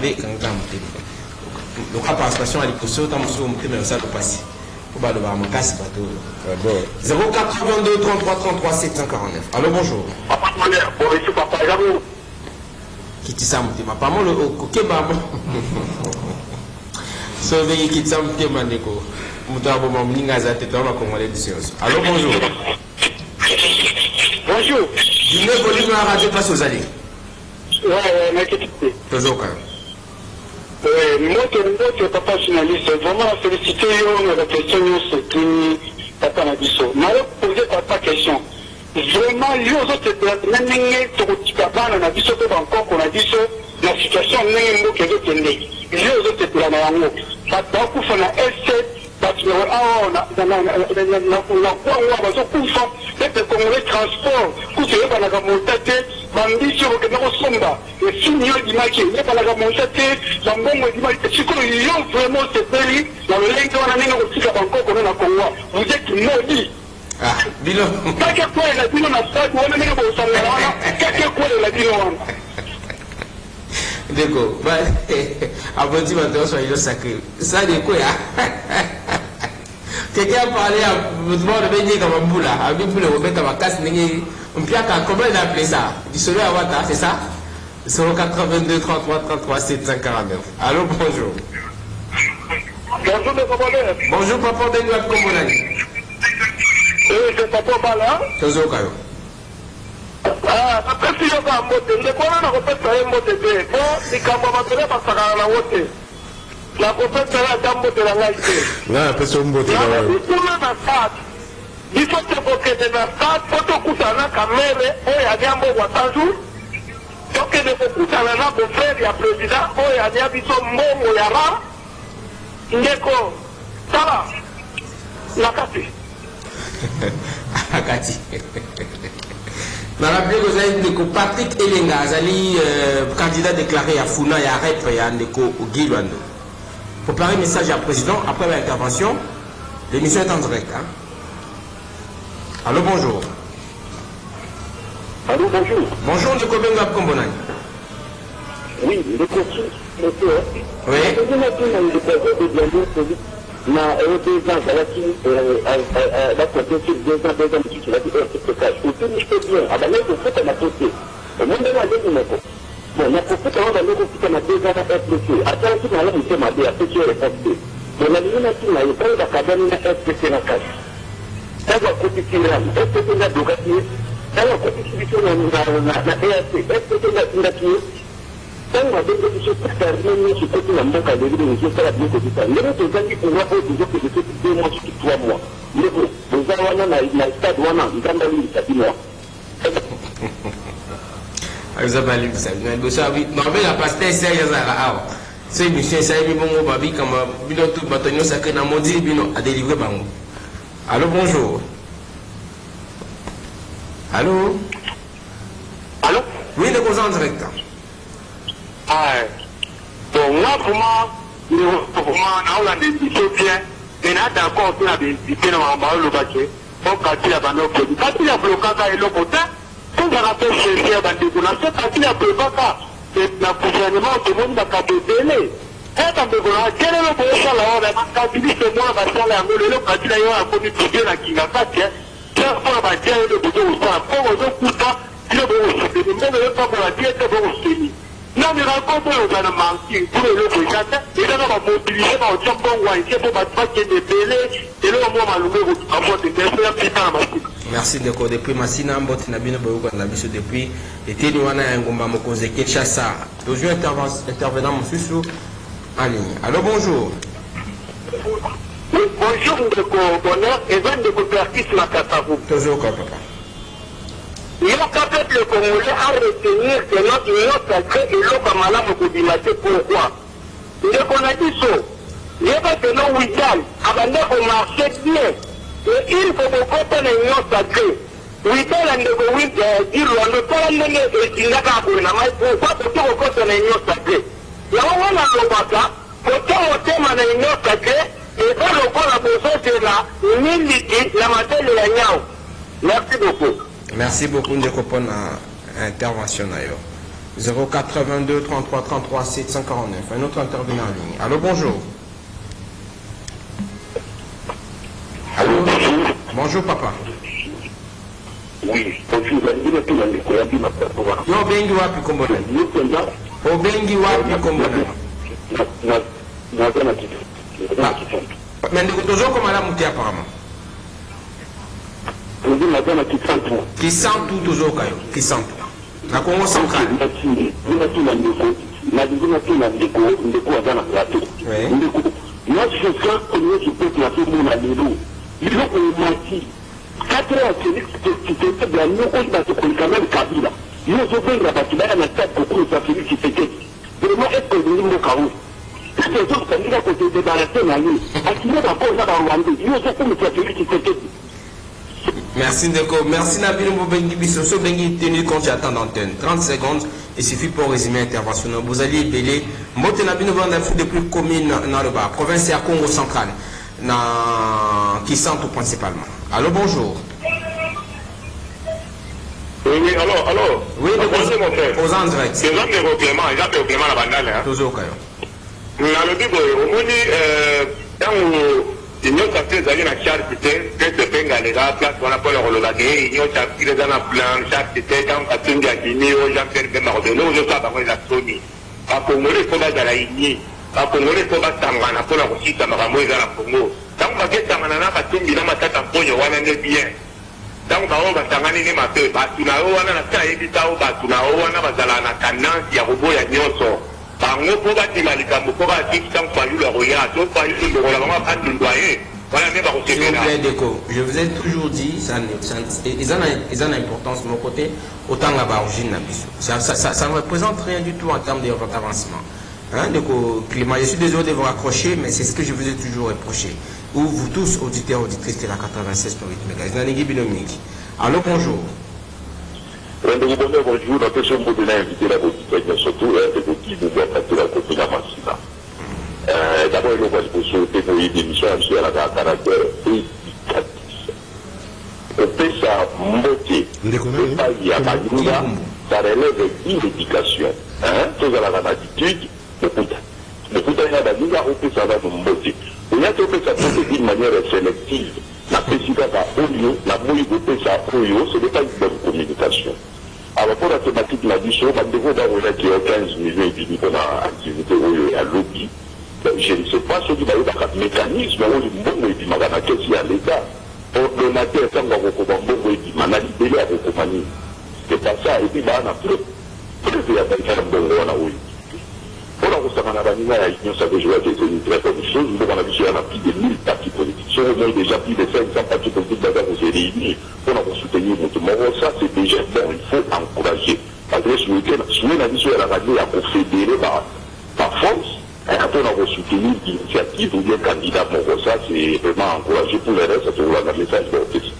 le cas participation à l'écossais tant que mais ça le passé pour pas le voir mon casse bateau 082 33 33 749. Allô, bonjour. Qui dit ça ma pas moi le kokeba sauver qui ça me mandeko mutabo mamuninga za tete on a congolais de séance. Allô, bonjour. Bonjour. Dîner volume à radio passe aux alliés. Ouais, mais toujours quand même. Moi, papa journaliste, vraiment féliciter la question surtout papa Nabiso. Je vais poser papa question. vraiment yo ozosepela na ndenge tokotika bana na biso to bankoko na biso na situation ndenge mboka ezokende yo ozosepela na yango bato bakufa na este bato awa na kwango bazokufa ete kongole transport kuta eyebanaka monta te bambisi okokende kosomba esini yo edimaki eyebanaka monta te bambongo edimaki sikoyo yo vraiment osepeli na lolenge wana ndenge kotika bankoko na kongo vous êtes maudit. Ah, Bilo. Kaka kwa la Bilo na stade wana ndenge bosangana wana kaka kwa la Bilo wana. D'accord. Avant tu vas te soigner le sacré. Ça de quoi quelqu'un a parlé à votre mort de venir comme un boula. À bien boula, on met comme un casse. On peut comment il a appelé ça? Du soleil à Wata, c'est ça? 082 33 33 749. Allô, bonjour. Bonjour, mes commandants. Bonjour, papa de Nouat Kombolani. C'est papa Bala. Toujours Kayo. Ah, après si je vais à Moté, je ne peux pas faire un Moté. Bon, si quand on va faire ça à la Moté. La prophète sera dans Moté la Laïté. Non, après c'est un Moté. Il faut que vous ayez la stade, il faut que vous ayez la caméra, il y a des gens qui ont donc il faut que vous ayez la frère, il y a président, il y a des gens qui ont il y a ram. Ndeko, ça va. Nakati. Nakati. Je rappelle que vous avez Ndeko Patrick Elenga, Azali, candidat déclaré à Funa et à REP et à Ndeko Guilwando. Pour parler un message à président, après l'intervention, l'émission est en direct. Hein? Allô, bonjour. Allô, bonjour. Bonjour, Ndeko Benga Kombonani. Oui, le coach, monsieur. Oui. Na européen zalaki bakote sur 2 ans mosusu laki stockage otuni te bien abandaki kofuta na to te omondeli aleki moko bon na kofuta wana bandeki kofuta na 2 ans na rpc atalaki na alamu te mabe apesi yo réponse te bon nalingi naki na ye ntango bakabani na rpc na kasi ntango akotisi nani rpc nga dogaki ye ntango akotisi biso na erc rpc nga atindaki ye ntango abenge biso kutarine nyonso koti na mboka leli ezosala biloko bisa ndenge tozangi pouvoir oyo tozokende soki 2 mois soki 3 mois ndeko boza wana na stade wana nzambe alingisa bino nzambe alingisa bino liboso mabe na paster serge azalaka awa so émission esalemi bongo babikama bino tu bato nyonso ake na modili bino adélivre bango. Allô, bonjour. Allô. Allô. Oui, le cause en direct. Bon, moi, pour moi, on a des bien, mais là, d'accord, on a des idées dans le baquet. Donc, quand il y a un autre produit, quand il y a bloqué et le côté, quand on a fait chercher à des déconations, quand il y a bloqué, le gouvernement, tout le monde a capté délai. Quand on a quel est le prochain là, quand il dit que moi, on va faire la moule, le quand il y a un produit privé là qui n'a pas de tiens, tiens, on va dire le bouton au sein, pour aux autres coups, il est bon aussi, mais ne veut pas pour la diète, c'est bon aussi. Non, mais raconte au gouvernement qui pour le président, et là, on va mobiliser dans le temps pour voir ici pour battre des délais, et là, on va allumer votre rapport de merci. Merci de depuis Massina Mboti Nabino Boyuka Nabiso depuis et Téliwana Ngomba Mokoze Kinshasa. Toujours intervenant Moussou en ligne. Allô, bonjour. Bonjour, de bonheur, et même de Coupertis Makatavu. Toujours quoi, papa? Il y a peut-être le Congolais à retenir que notre union sacrée et l'eau comme à la pourquoi? Il qu'on a dit ça. Il y a pas que non, oui, avant qu'on marchait bien. Et il faut beaucoup de l'union sacrée. Oui, on dire, on ne peut pas l'amener et il n'a pas pourquoi peut-on encore de l'union sacrée? Là, on a le bata, pourtant on thème à l'union sacrée, et pas le corps à besoin de la milité, la matière de la niao. Merci beaucoup. Merci beaucoup de répondre à l'intervention d'ailleurs. 082 33 33 749. Un autre intervenant en ligne. Allô, bonjour. Allô. Bonjour, papa. Oui, bonjour. Yo bengi wapi kombona? O bengi wapi kombona? Mais ndiko tozoko malamu te apparemment. Qui sent tout toujours kayo, qui sent tout. La Congo centrale. Moi, je sens que nous, je peux placer mon alélo. Il faut qu'on m'a dit, 4 heures, c'est Tshisekedi bien nous on va quand même Kabila nous on veut la bataille dans la tête pour ça Félix Tshisekedi vraiment est que nous nous carreau c'est que ça nous a côté de la tête là à qui va pas ça dans Rwanda nous on comme Félix Tshisekedi. Merci Ndeko, merci Nabil Mbobengi Bissoso Bengi tenu compte à temps d'antenne 30 secondes, il suffit pour résumer l'intervention. Vous allez belé Mbote Nabil Mbobengi depuis commune dans le bas province à Congo central qui sentent principalement. Allô, bonjour. Oui, alors. Oui, bonjour mon frère. Aux en direct. C'est l'homme de Clément, il a fait Clément la bandale. Toujours Kayo. Dans le Bible, au Moni, quand il y a des gens qui ont charge, que ce penga les gars, place on a pas le rôle là, il y a des gens qui ont plan, charge, c'était quand on a gagné, aux gens qui ont marre de nous, je sais pas comment ils ont sonné. À Congo, il faut pas dans la lignée. À Congo, il faut pas tangana pour la Russie, ça m'a ramené dans la Congo. Tant que tu as tangana, tu as mis dans ma tête en pogne, on a bien. Donc, on va s'engager les matins. Batuna, on a la taille de Tao, Batuna, on a la canance, il y a Robo, il y a Nyoso. Par nous, pour bâtir la Ligambo, pour bâtir sans faillir le royaume, sans faillir le royaume, on va prendre le doyen. Voilà, mais s'il vous plaît, Deko, je vous ai toujours dit, ils ont une importance de mon côté, autant la origine. Ça ne représente rien du tout en termes d'avancement. Hein, Deko, Clément, je suis désolé de vous raccrocher, mais c'est ce que je vous ai toujours reproché. Ou vous tous, auditeurs, auditrices de la 96.8 MHz. Allô, bonjour. Bonjour, notre question de l'invité la politique, surtout des petits de la côté la Massina. D'abord, il faut souhaiter pour une émission à la caractère éducatif. On peut ça monter. Ça relève d'une éducation. Tout à la attitude, le Pouta y a la ligne, on peut ça va nous monter. Il y a tout ça d'une manière sélective. La présidente à Olio, la mouille de ça à Olio, ce n'est pas une bonne communication. Alors pour la thématique de la mission, on devrait d'avoir qui a 15 millions et demi pour l'activité Olio et à lobby. Je ne sais pas ce qui va y avoir un mécanisme où le monde est dit, madame, qu'est-ce qu'il y a l'État? Le donateur, quand on va recommander, on va dire, madame, il est à recommander. C'est pas ça, et puis, bah, on a plus de faire un bon rôle à Olio. Pour la Roussamanabanina, l'Union savait jouer des très bonnes choses. Nous avons vu plus de 1000 partis politiques. Si on a déjà plus de 500 partis politiques d'ailleurs vous avez réunis pour soutenir notre mort, ça c'est déjà bon, il faut encourager. Parce que si on a dit sur la radio, il faut fédérer par force, pour nous soutenir l'initiative ou bien candidat mort, ça c'est vraiment encouragé pour les restes, ça c'est un message d'orchestre.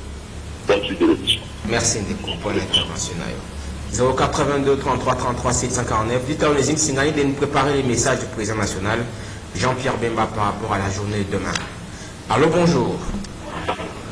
Merci Ndeko pour l'intervention. 082 33 33 749. Dites à Onésime Sinaï de nous préparer les messages du président national Jean-Pierre Bemba par rapport à la journée de demain. Allô, bonjour.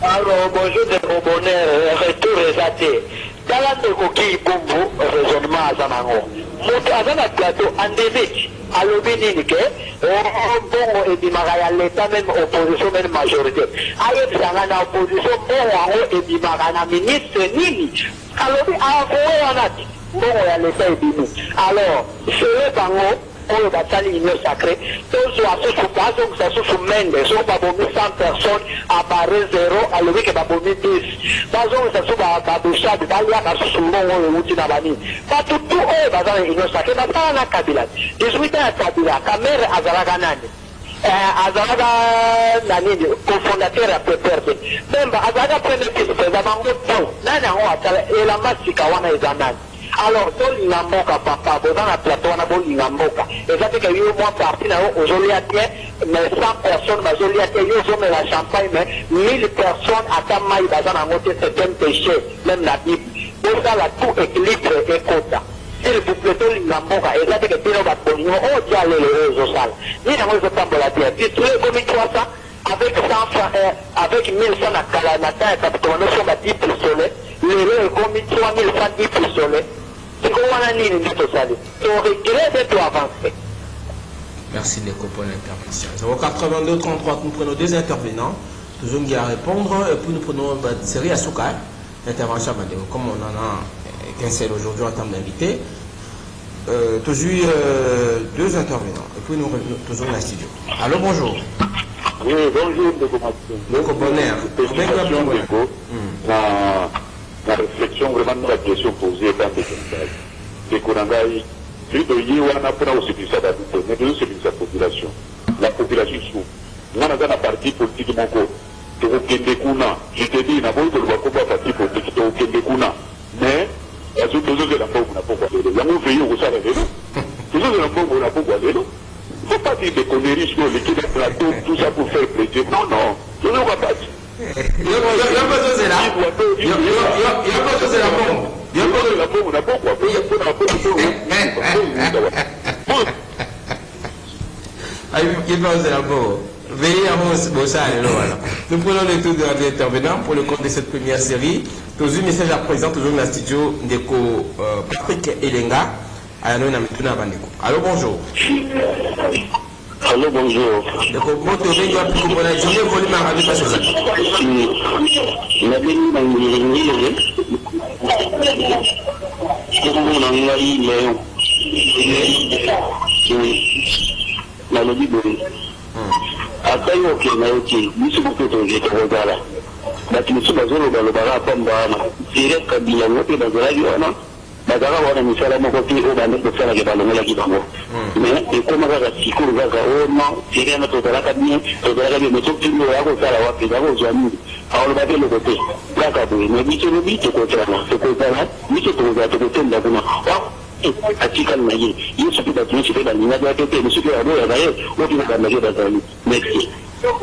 Alors, bonjour de mon bonheur, retour résaté. Dans la Nekoki Bumbu, raisonnement à Zamango. Moutazana plateau endémique. À l'Obéninike, bon et Bimara, l'État même opposition, même majorité. Aïe, Sangana opposition, bon et Bimara, ministre, Nini. Alors, bon, l'État est bimou. Alors, c'est le bango. On va salir l'union sacrée. Tous soit sous base, donc ça sous Mendes, on va bomber 100 personnes à barrer 0, à l'ouïe qui va bomber 10. Parce que ça sous Baboucha, Dalia, sous le monde, ou Tinabani. Pas tout, on va dans l'union sacrée, mais pas à Kabila. 18 ans à Kabila, Kamer Azaraganani. Azaraga Nani, cofondateur à Peperde. Même Azaraga premier vice-président, bon, Nana, on va et la masse Kawana et Zanan. Alors, dans l'Ingamboka, papa, dans la plateau, on a beau l'Ingamboka. Et ça fait qu'il y a eu moins parti aux Joliatiens, mais 100 personnes, ma Joliatiens, ils ont la champagne, mais 1000 personnes à Tamaï, dans la moitié, c'est un péché, même la Bible. Donc, ça, la tout équilibre et quota. S'il vous plaît, l'Ingamboka, et ça fait que Pino va polluer, on dit aller les réseaux sales. Ni dans les autres, la terre. Puis, tous les commis 300, avec 100 francs, avec 1100 à Kalanata, et Capitano, sur la 10 pistolets, les règles commis 3110 pistolets. Merci Ndeko pour l'intervention. 082 33, nous prenons deux intervenants, toujours qui à répondre, et puis nous prenons une série à Souka, l'intervention à Madeo. Comme on en a qu'un seul aujourd'hui en termes d'invités, toujours deux intervenants, et puis nous toujours dans la studio. Allô, bonjour. Oui, bonjour Ndeko Ndeko bonheur. La réflexion vraiment de la question posée dans les messages. C'est qu'on a plus de Yéwana pour la mais de la population. La population souffre. Nous avons un parti politique de Moko. je te dis, n'abord que le Bakoba Fati pour te quitter mais la chose de la pauvre n'a pas quoi. Il y a mon pays au salaire. Tout ça de la pauvre n'a pas quoi. Il ne faut pas dire des conneries sur l'équipe de plateau, tout ça pour faire plaisir. Non, non, je ne vois pas. Il y a pas de chose là. Il y a pas de chose là. Il y a pas de la pauvre n'a pas quoi. Il y a pas de la pauvre. Il va de la pauvre. Veillez à mon ça. Nous prenons le tour de notre intervenant pour le compte de cette première série. Tous un message à présent, toujours dans le studio de Patrick Elenga. Allô, bonjour. Allô, bonjour. Donc, votre réunion a pu comprendre la journée volume à radio parce que ça. Après, ok, mais ok, nous sommes beaucoup de gens qui regardent. Mais nous sommes dans le bar à Pambana. C'est vrai que bien, nous sommes dans la vie, Badara wana misala moko te o bande ko sala ke balonga ki bango mais e koma ka sikuru ka o no sire na to dala ka bien mais to timo ya ko sala wa pe ga ko jami awol ba te lo ko te ka ka bo me bi te ko tala to ko tala mi te to ga to ko tenda kuna atika na ye yesu pe da tini pe da ni na ga te ni su ke abo ya ga ye o ti ga na ge da tali merci.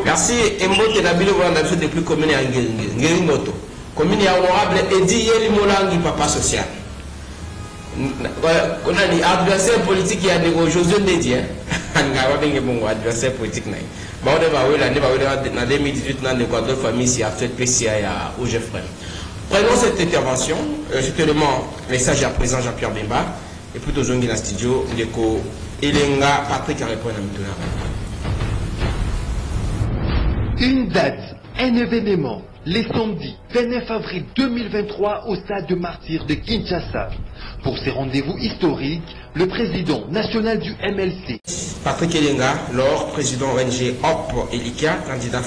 Merci Mbote na bilo vanda de plus commune ya ngeri moto commune ya honorable Edi Yeli Molangi papa social. On a dit adversaire politique, il y a des Josué Dédié. On a dit bon adversaire politique. On a 2018 dans l'Équateur famille si a fait PCA au Geoffrey. Prenons cette intervention. Je te demande message à présent Jean-Pierre Bemba et plutôt Zongi dans le studio de Elenga Patrick a répondu à Une date, un événement. Les samedis 29 avril 2023 au stade de Martyrs de Kinshasa. Pour ces rendez-vous historiques, le président national du MLC. Patrick Elenga, lors président ONG HOP Elika, candidat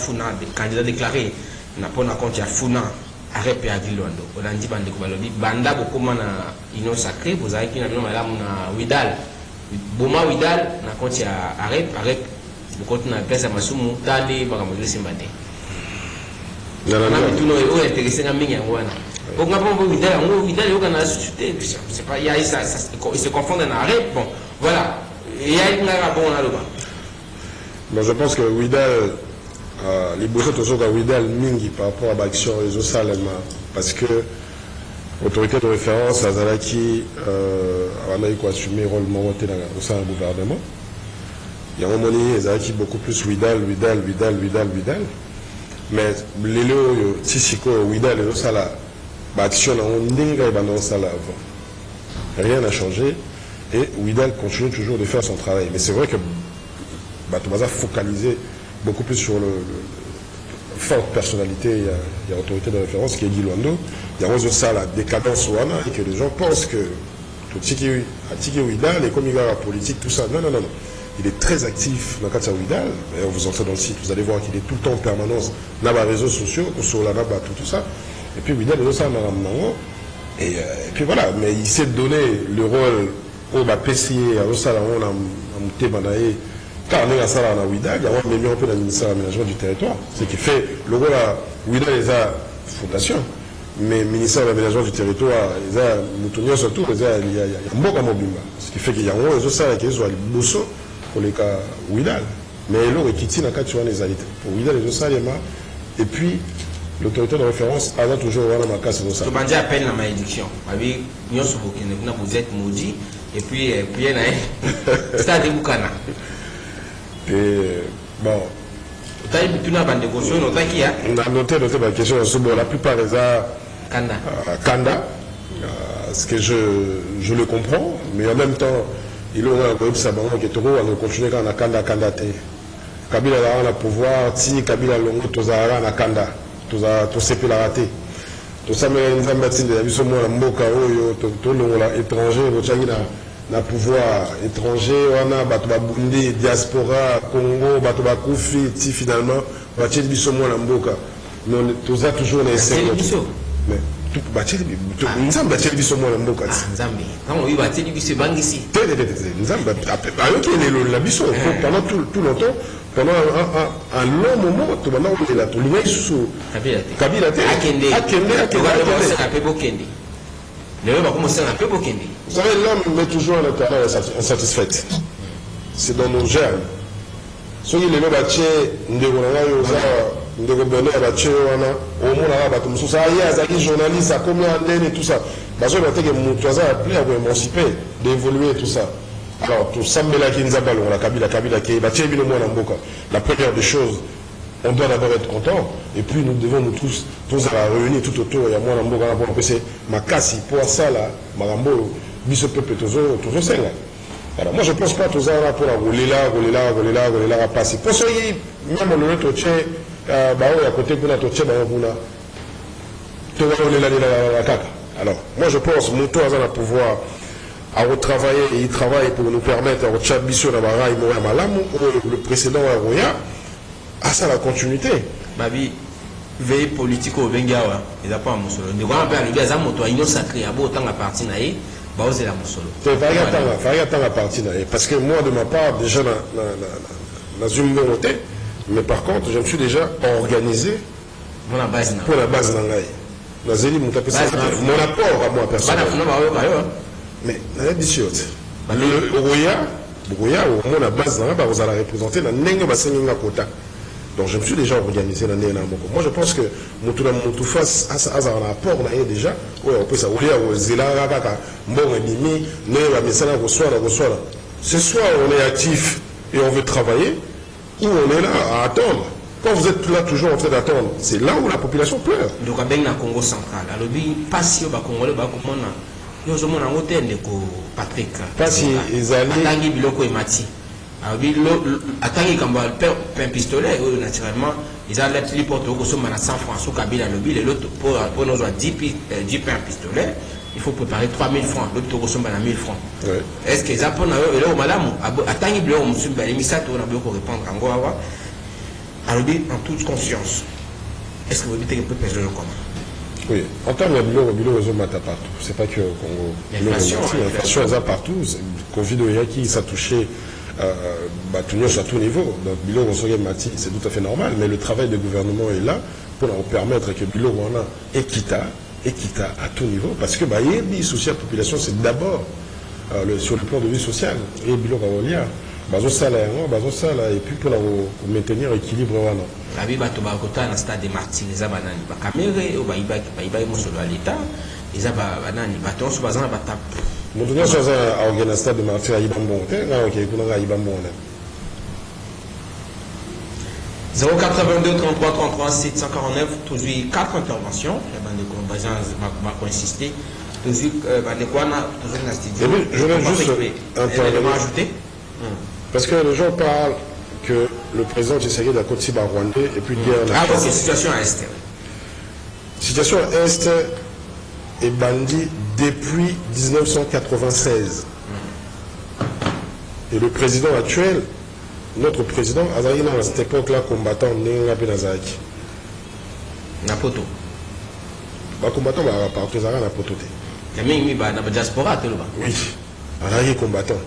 déclaré, n'a pas compte à Funa, à Rep et à Gilondo. On a dit Banda, beaucoup de union sacrée, vous avez qui n'a pas Widal. Boma Widal, n'a compte à Rep, vous comptez à Pesa Masumu, Tade, Bagamodé Simbade. C'est pas, ils se confondent en arrêt. Bon, voilà. Il y a une bon là-bas. Je pense que Widal, les beaux toujours à Widal Mingi par rapport à l'action réseau Salem, parce que l'autorité de référence, Azalaki, a assumé le rôle monté au sein du gouvernement. Il y a un moment donné, Azalaki beaucoup plus Widal. Mais les lots, Tissiko, Widal et Osala, action on n'inga et Sala avant. Rien n'a changé et Widal continue toujours de faire son travail. Mais c'est vrai que Batomaza focalisé beaucoup plus sur le forte personnalité, il y a autorité de référence qui est Gilondo. Il y a aussi la décadence Wana et que les gens pensent que tout Tiki Widal et comme il y a la politique, tout ça. Non. Il est très actif dans Katsa Widal. Vous entrez dans le site, vous allez voir qu'il est tout le temps en permanence dans les réseaux sociaux, sur la Naba, tout ça. Et puis Widal est ça, et puis voilà, mais il s'est donné le rôle au PCA, au Salon, à Moutébanae, car on est à Salon à Widal, il y a un million peu dans le ministère de l'aménagement du territoire. Ce qui fait le rôle à Widal est à fondation. Mais le ministère de l'aménagement du territoire, il y a Moutounion surtout, il y a un bon Mobimba. Ce qui fait qu'il y a un réseau Salon qui est sur le Bosso. Pour les cas Widal, mais l'eau est quittée dans le cas les alités. Pour Widal et Salema, et puis l'autorité de référence a toujours la casse de ça. Tu m'as dit à peine la malédiction. Vous êtes maudit, et puis il y a c'est à des boucana. Et bon. On a noté la question de la plupart des Kanda. Ce que je le comprends, mais en même temps, il y a un groupe qui est trop à continuer quand on a Kanda. Kabila a le pouvoir, si Kabila longo tozara na Kanda, to sepe la raté. To ça mais nous avons bâti des avis moi la mboka oyo to longo la étranger, bochagi na pouvoir étranger, on a bato ba Burundi, diaspora, Congo, bato ba Koufi, ti finalement, bâti biso moi la mboka. Non, to ça toujours les essais. Mais nzambe ateli biso mwana mboka nzambe ntango oyo bateli biso ebangisi nzambe ayoki elelo na biso pendant tout longtemps pendant un long moment tobanda kolela tolingai susu kabila te akende mpe bokende lelo bakomosana mpe bokende. Vous savez, l'homme met toujours un éternel insatisfaite. C'est dans nos germes. Ceux qui les mettent à tuer, ndeko bonheur à tuer, au monde arabe, tout ça, il y a des journalistes, à combien d'années et tout ça. Parce que nous avons appris à émanciper, d'évoluer et tout ça. Alors, tout ça, mais là, qui nous a ballon, la Kabila, qui va tuer le monde en boca. La première des choses, on doit d'abord être content, et puis nous devons nous tous réunir tout autour. Il y a moi, on va passer ma casse, pour ça, là, ma rambo, biso peuple, toujours 5 ans. Alors, moi, je ne pense pas tous ça pour la rouler là, passer. Pour ça, même on le touche, à côté de la touche, la caca. Alors, moi, je pense que nous tous avons le pouvoir à retravailler, et il travaille pour nous permettre à retravailler biso na bara et mourir malamu, le précédent à Roya, à ça la continuité. Babi, veille politique au Bengawa, il n'y a pas un moussolo. Nous avons appelé à l'Union moto, il y a sacré, à beau temps à partir naïe. C'est la moussolo. Parce que moi, de ma part, déjà, dans une volonté, mais par contre, je me suis déjà organisé pour la base d'Angaï. Mon apport à moi personnellement. Mais, la base d'Angaï, vous allez représenter la Nenga Kota. Donc je me suis déjà organisé l'année dernière. Moi je pense que nous face à un rapport déjà. C'est soit on est actif et on veut travailler, ou on est là à attendre. Quand vous êtes là toujours en train d'attendre, c'est là où la population pleure. Donc à Congo central, alors passion Congolais Patrick. Passi Izali biloko emati. Attendez quand un pistolet, naturellement, ils ont les portes au Kosovo à 100 francs sous Kabila lobby, et l'autre pour nous 10 pains pistolet, il faut préparer 3000 francs, l'autre au Kosovo à 1000 francs. Est-ce qu'ils apprennent à eux, au madame, attendez, ils ont répondre en Goa, en toute conscience. Est-ce que vous dites que peut peser le commun? Oui, en tant que bilo partout. C'est pas que au Congo. L'inflation est partout. Covid qui ça touché à tout niveau. Donc bilo c'est tout à fait normal, mais le travail du gouvernement est là pour leur permettre que bilo a équita à tout niveau, parce que le souci de la population c'est d'abord sur le plan de vie sociale et bilo va et puis pour maintenir l'équilibre. La vie est un stade de martyrs, les abanani, les caméras, les mosolo à l'État, les abanani, les bâtons, les bazans, les batap. Nous devons organiser un stade de martyrs à Ibambon, à Ibambon. 082 33 33 749, toujours 4 interventions. La bande de combattants va insister. Toujours la studio. Je vais juste ajouter. Parce que les gens parlent que le président Tshisekedi a continué à Rwandais et puis guerre. Ah, parce que situation à Est. Situation à Est est bandie depuis 1996. Et le président actuel, notre président, Azarina à cette époque-là, combattant Nenga Benazaki. Napoto. Combattant partout, Zara Napoto. Il y a une diaspora, oui. Azarina combattant.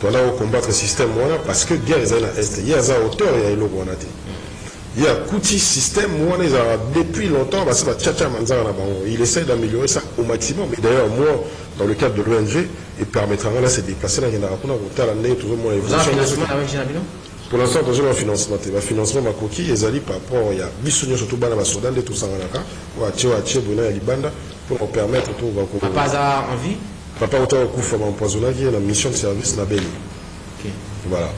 Voilà au combattre le système parce que guerre est à l'Est. Il y a à hauteur, il y a une autre. Il y a un système depuis longtemps, il essaie d'améliorer ça au maximum. Et d'ailleurs, moi, dans le cadre de l'ONG, il permettra de se déplacer dans la pour l'instant, toujours un financement. Le financement ma coquille, les alliés par rapport à Bissonio, surtout dans la Soudan, de tout ça, pour nous permettre tout. Papa a envie. Papa autant au coup faut empoisonner qui est la mission de service la Béni. Voilà.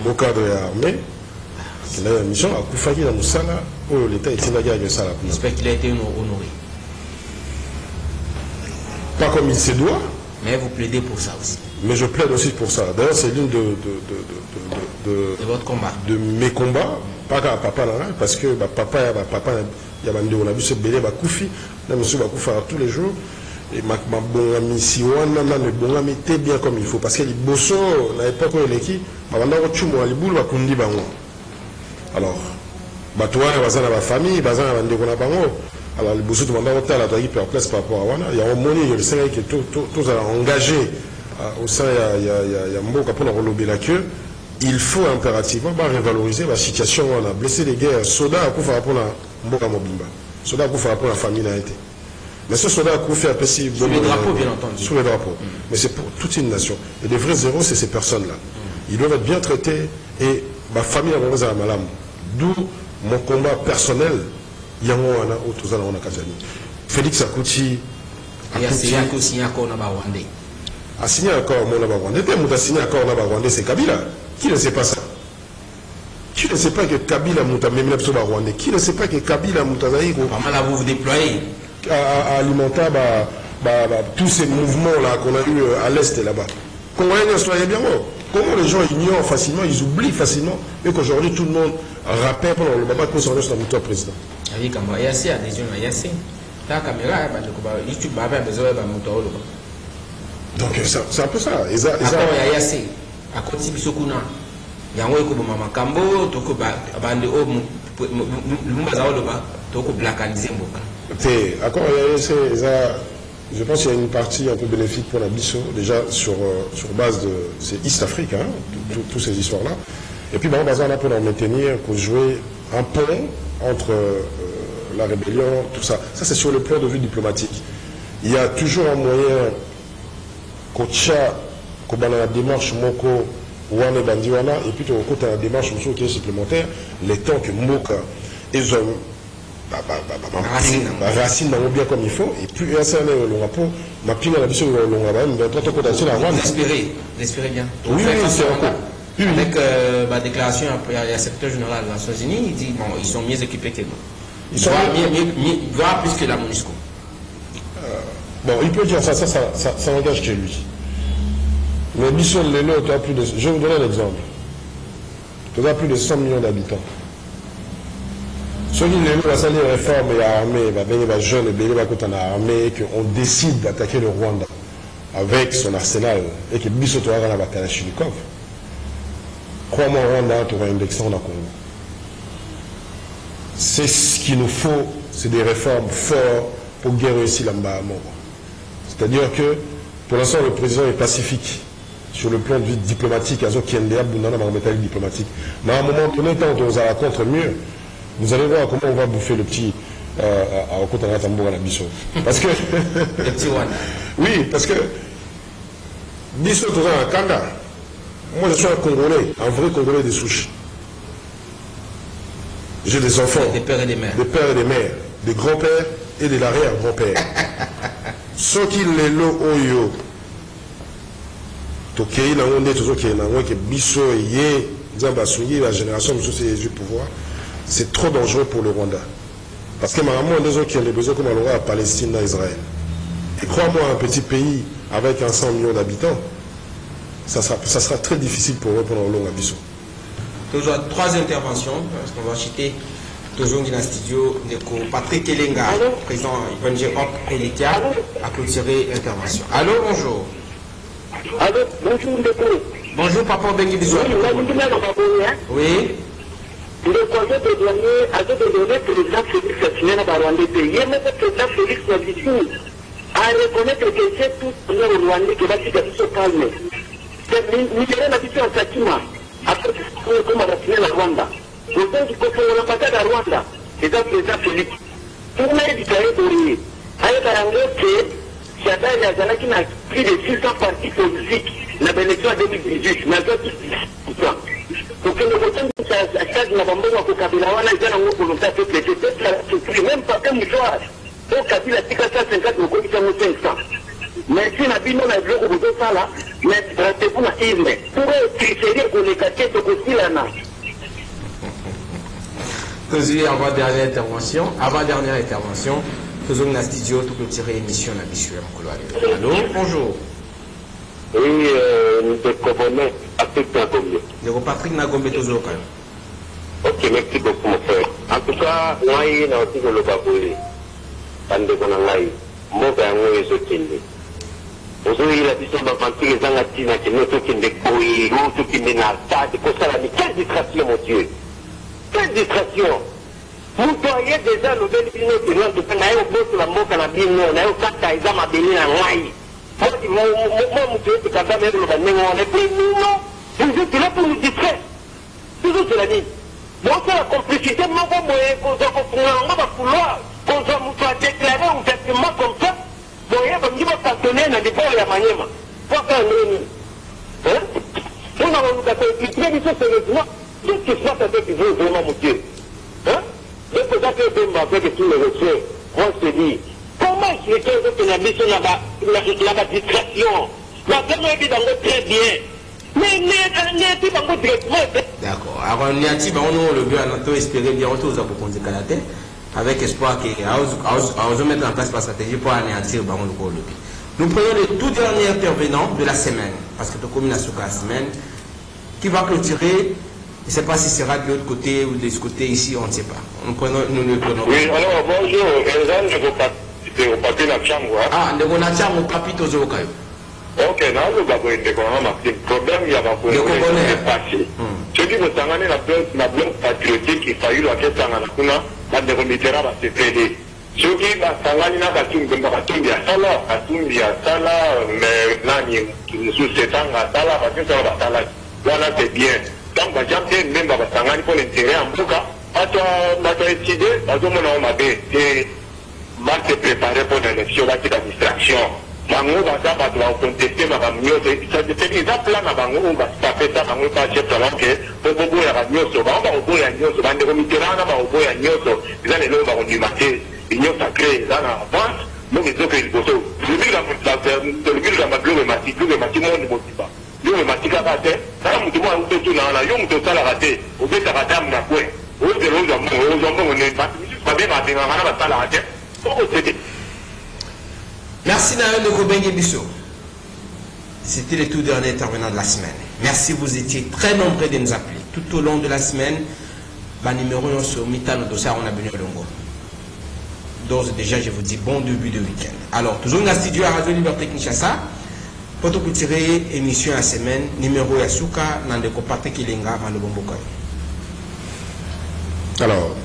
Au cadre de l'armée, la mission a Koufaki dans Moussala, où l'État est inagé avec ça. J'espère qu'il a été honoré. Pas comme il se doit. Mais vous plaidez pour ça aussi. Mais je plaide aussi pour ça. D'ailleurs, c'est l'une de votre combat. De mes combats. Pas qu'à papa là, parce que papa, il y a on a vu ce bébé Koufi, là monsieur Bakoufa tous les jours. Et ma bonne si on a le bon ami bien comme il faut parce que les bosso à l'époque où l'équipe maintenant tu moi les boules va kundi bango alors toi bazana la famille bazana bande kona bango alors les bosses demandent au tel à perplexe par rapport à Wana. Il y a un moment il y a le Sénégal qui est tous engagé au sein il y a Mboka pour relever la queue. Il faut impérativement revaloriser la situation où on a blessé les guerres. Soda a fait rapport à Mboka Mobimba. Soda a fait rapport à la famille n'a été. Mais ce soldat a fait un peu si sur les drapeaux, bien entendu. Sur les drapeaux. Mais c'est pour toute une nation. Et les vrais héros, c'est ces personnes-là. Ils doivent être bien traités et ma famille a besoin de malam. D'où mon combat personnel. Yango ana otozala on a Kajani. Félix Akouti. Il y a signé encore na Rwandais. A signé encore mon Rwandais. T'es signé encore na Rwandais, c'est Kabila. Qui ne sait pas ça? Qui ne sait pas que Kabila mouta même Rwandais? Qui ne sait pas que Kabila mouta zaïgo? Pas mal à vous déployer. À alimenter tous ces mouvements-là qu'on a eu à l'Est et là-bas. Comment les gens ignorent facilement, ils oublient facilement, et qu'aujourd'hui tout le monde rappelle pendant le Baba concernant son mutuel président. Donc c'est un peu ça. Je pense qu'il y a une partie un peu bénéfique pour la BISO, déjà sur base de c'est East Afrique, hein, toutes ces histoires-là. Et puis, on a pour en maintenir, pour jouer un pont entre la rébellion, tout ça. Ça, c'est sur le plan de vue diplomatique. Il y a toujours un moyen qu'on a la démarche Moko, Wane Bandiwana, et puis au côté de la démarche qui est supplémentaire, les temps que Moka et Zom racine dans bien comme il faut, et puis un certain nombre ma ping à la mission d'espérer bien. Oui, c'est encore. Avec ma déclaration, il y a le secrétaire général des Nations Unies, il dit bon, ils sont mieux équipés que nous. Ils sont voire plus que la MONUSCO. Bon, il peut dire ça n'engage que lui. Mais mission de l'Élo, tu as plus de. Je vais vous donner un exemple. Tu as plus de 100 millions d'habitants. Ceux qui l'Élo va salir réforme et armée, va venir les jeunes, et va côté en armée, qu'on décide d'attaquer le Rwanda avec son arsenal et que Bissot aura la bataille à Kalachnikov. Crois-moi, Rwanda, tu auras un indexant dans le Congo. C'est ce qu'il nous faut, c'est des réformes fortes pour guérir ici là-bas. C'est-à-dire que, pour l'instant, le président est pacifique sur le plan de vue diplomatique, qui est diplomatique. Mais à un moment donné, quand on va contre mieux, vous allez voir comment on va bouffer le petit à Okotana Tambour à la Bissot. Parce que. Le petit Rwanda. Oui, parce que Bissot, tu as un Kanda. Moi, je suis un Congolais, un vrai Congolais des souches. J'ai des enfants. Des pères et des mères. Des pères et des mères. Des grands-pères et de l'arrière-grand-père. Ceux qui les lo oyo. Tokei na onde toujours qui est na que Bissot yé, la génération de c'est du pouvoir. C'est trop dangereux pour le Rwanda. Parce que normalement, les autres qui ont des besoins comme à Palestine, à Israël. Et crois-moi, un petit pays avec 100 millions d'habitants, ça sera très difficile pour eux pendant long à Bissot. Toujours trois interventions, parce qu'on va citer toujours dans le studio de Patrick Elenga, président Yvonne Hop Elitia, a clôturé l'intervention. Allô, bonjour. Allô, bonjour, bonjour, papa Bengi Bisou. Oui. Le projet de donner à deux de donner que le président Félix a signé dans le Rwanda pays. Même le président Félix a dit à reconnaître que c'est tout le Rwanda qui va se calmer. Libérer l'habitation en Sakima, après que comme on a signé la Rwanda. Autant du côté de l'ambassade à Rwanda, c'est le président Félix. Tout le monde est déclaré pour lui. Avec un anglais qui a plus de 600 partis politiques dans l'élection 2018, mais à 10%. Donc le votant de Chad n'a pas besoin de Kabila, on a déjà un volontaire de plaisir, c'est même pas comme histoire. Donc Kabila a 150, nous connaissons 500. Mais si on a vu non à bloc au bout de ça là, mais ratez-vous la île, pour tricher pour les cacher, c'est aussi là. Toujours avant-dernière intervention, toujours dans le studio, tout clôturer l'émission à Bissou. Allô, bonjour. Oui, nous te connaissons Patrick Nagombe. Je Patrick Nagombe toujours quand même. Ok, merci beaucoup mon frère. En tout cas, moi, il y a aussi le Babouli. Tandis qu'on a eu, moi, j'ai un peu de aujourd'hui, il a dit que les Angatina qui ne sont qu'une découverte, ou qu'une narta, de quoi ça, mais quelle distraction, mon Dieu! Quelle distraction! moto aye déjà lobeli bino kino to na yo boto la mboka na bino na yo kata eza mabeli na ngai moi moto ete kaka me loba ndenge wana puis non vous êtes là pour nous distraire toujours cela dit donc la complicité moko boye koza kofunga ngo bakouloir koza moto a déclaré ouvertement comme ça boye bangi bapartenaire na dipolo ya Manyema poka nini on a oluka koequilibre biso sérieusement qu'est-ce qui se passe avec vous vraiment mon Dieu donc c'est ça que Bemba avec tous les reçus on se dit comment expliquer que la mission la distraction la vraiment évidemment très bien mais n'est pas directement d'accord alors Niati on le bien on espérer bien on tous à beaucoup de avec espoir que on mettre en place la stratégie pour anéantir le lobby. Nous prenons le tout dernier intervenant de la semaine parce que tu communes à la semaine qui va clôturer. Je ne sais pas si ce sera de l'autre côté ou de ce côté ici, on ne sait pas. Nous le prenons. Oui, alors bonjour, je vais participer au papier de la chambre. Ah, nous avons la chambre au papier de la chambre. Ok, non, nous avons un problème, il y a un problème passé. Ce qui me tangane la blanc patriotique, il faillit la question à la kuna, la déromitera va se fédérer. Ce qui va tangane na batumbi à sala, mais nani, sous 7 ans à sala, parce que ça va sala. Voilà, c'est bien. Donc, même Babasangani pour l'intérêt en tout cas, tu as étudié, on va se préparer pour l'élection, là, c'est la distraction. Bango va contester ma bango, ça c'est des plans à bango, on va se taper ça, bango pas chef talent que, pour beaucoup il y a nyoso, on va au bout à nyoso, on va remitera, on va au bout à nyoso, ils allaient là, on va renumater, ils n'ont sacré, ils en avance, nous les autres, ils bossent. Le but de la globale, monde ne motive pas. Yo le matika kate na mutu mwa utetu na yo mutu sala kate obeta kadamu na kwe o de lo zo ne pas bien matin na sala kate o c'était. Merci Naël de Kobenge Bisso. C'était le tout dernier intervenant de la semaine. Merci, vous étiez très nombreux de nous appeler tout au long de la semaine. Bah numéro on se mita nos dossiers on a venu au Longo. Donc déjà je vous dis bon début de week-end. Alors toujours dans le studio à Radio Liberté Kinshasa. Pour tout tirer émission à semaine, numéro Yasuka, Nandeko Pate Kilenga, Malobomboka. Alors,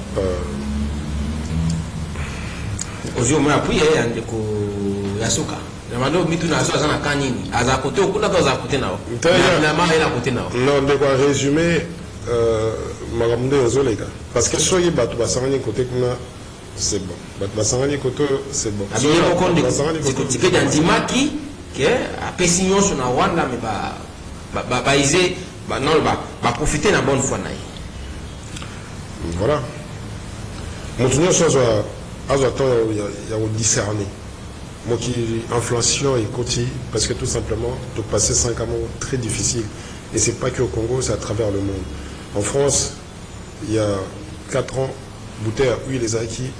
aujourd'hui, on a appuyé Nandeko Yasuka. Demandons au mitou nazo azana kanini. Aza côté au kuna kaza côté nao. Na mahela côté nao. Non, de quoi résumer Magamde Ozolega. Parce que soyez batu basangani côté kuna c'est bon. Batu basangani côté c'est bon. Abiye mokonde. C'est que dans Dimaki que après signon sur la Wanda mais bah iser bah non bah profiter la bonne foi naï. Voilà. Mon tournoi soit attends il y a au discerner. Moi qui inflation et côté parce que tout simplement de passer 5 ans très difficile et c'est pas que au Congo c'est à travers le monde. En France il y a 4 ans bouteille huile les acquis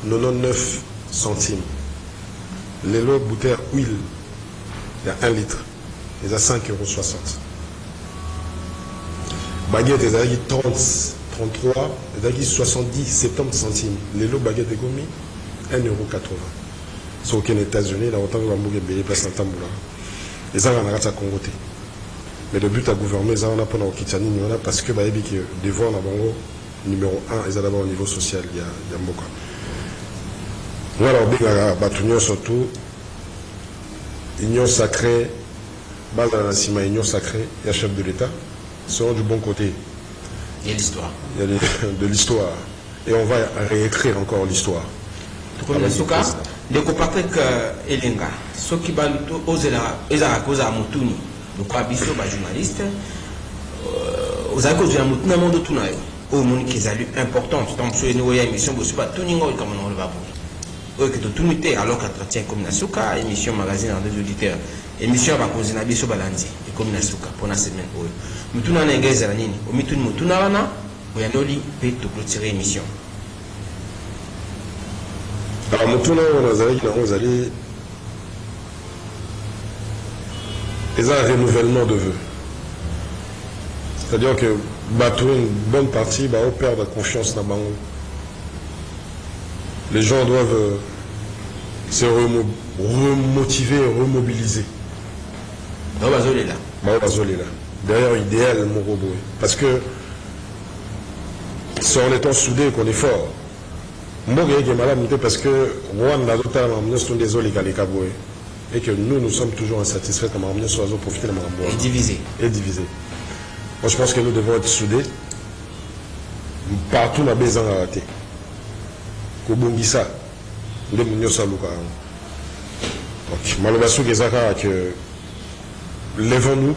99 centimes. Les lots bouteille huile il y a 1 litre, il y a 5,60 €. Baguette, il y a 30, 33, il y a 70, 70 centimes. Les lots baguettes de gomi, 1,80 €. C'est aux États-Unis, là, autant que Bambouk est payé, place dans Tamboula. Les gens ont un Congo. Mais le but à gouverner, ils ont un peu Kitani, parce que Baébi qui devant la Bango, numéro 1, ils ont d'abord au niveau social, il y a Mboka. Voilà, on a Batunion surtout. Union sacrée, base dans la cima, union sacrée, il y a chef de l'État, seront du bon côté. Il y a l'histoire. Il y a de l'histoire. Et on va réécrire encore l'histoire. Comme le Souka, de Patrick Elenga, ceux qui ont osé la cause à Moutuni, donc à Bissot, journaliste, aux accords de Moutuni, un monde tout naïf, au monde qui est important, donc sur une émission, vous savez, tout le monde comme on le va pour. Que tout muté alors qu'entretien comme Nasuka, émission magazine en deux auditeurs, émission à cause de Nabiso Balandi, et comme Nasuka pour la semaine. Nous tournons en anglais à la ligne, au mitou nous tournons à la où il y a noli peut tout clôturer émission. Alors, nous tournons on a allé. Ils ont un renouvellement de vœux. C'est-à-dire que Batou, une bonne partie, va perdre confiance dans Bango. Les gens doivent se remotiver, remobiliser. Derrière l'idéal, mon robot. Parce que c'est en étant soudé qu'on est fort. Mboga est malade parce que Rwanda et que nous sommes toujours insatisfaits comme nous sommes profiter de la et divisés. Moi, je pense que nous devons être soudés. Partout, on a besoin de rater. Kobungisa, nous devons nous saluer. Donc, malheureusement, que lèvons-nous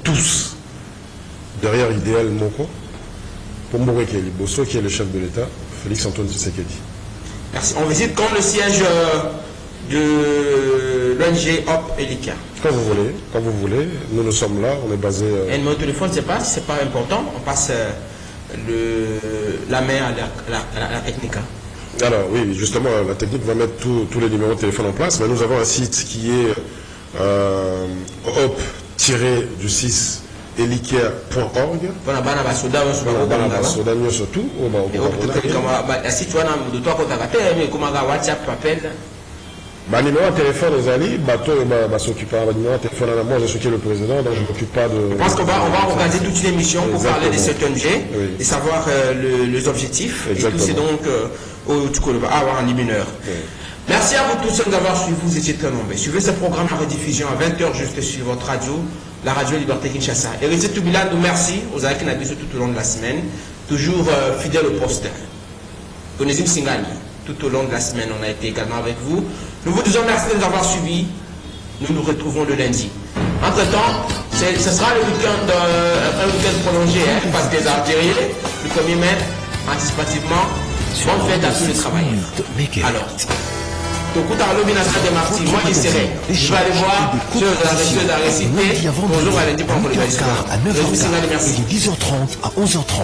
tous derrière l'idéal Moko pour Mboué Bosso, qui est le chef de l'État, Félix Antoine Tshisekedi. Merci. On visite comme le siège de l'ONG Hop Elika. Quand vous voulez, nous sommes là, on est basé... Et le téléphone, c'est pas important, on passe la main à la technique. Alors oui, justement, la technique va mettre tous les numéros de téléphone en place, mais nous avons un site qui est hop-du6 elikia.org. Numéro de téléphone aux alliés, s'occuper de numéro de téléphone à moi, je suis le président, donc je ne m'occupe pas de... Je pense qu'on va organiser toute une émission pour parler de cette ONG et savoir les objectifs. Exactement. Et tout c'est donc au Tukolova, avoir un mineur. Merci à vous tous d'avoir suivi, vous étiez très nombreux. Suivez ce programme en rediffusion à 20h juste sur votre radio, la radio Liberté Kinshasa. Et Rissé Toubilan, nous merci aux amis qui nous tout au long de la semaine, toujours fidèles au poste. Onésime Singani, tout au long de la semaine, on a été également avec vous. Nous vous disons merci de nous avoir suivis. Nous nous retrouvons le lundi. Entre-temps, ce sera le week-end, un week-end prolongé, parce que les artériers, le 1er mai, anticipativement, bonne fête à tous les travailleurs. Alors, moi qui serai, je vais aller voir ceux à réciter. Bonjour à lundi pour le à 9h30 et de 10h30 à 11h30.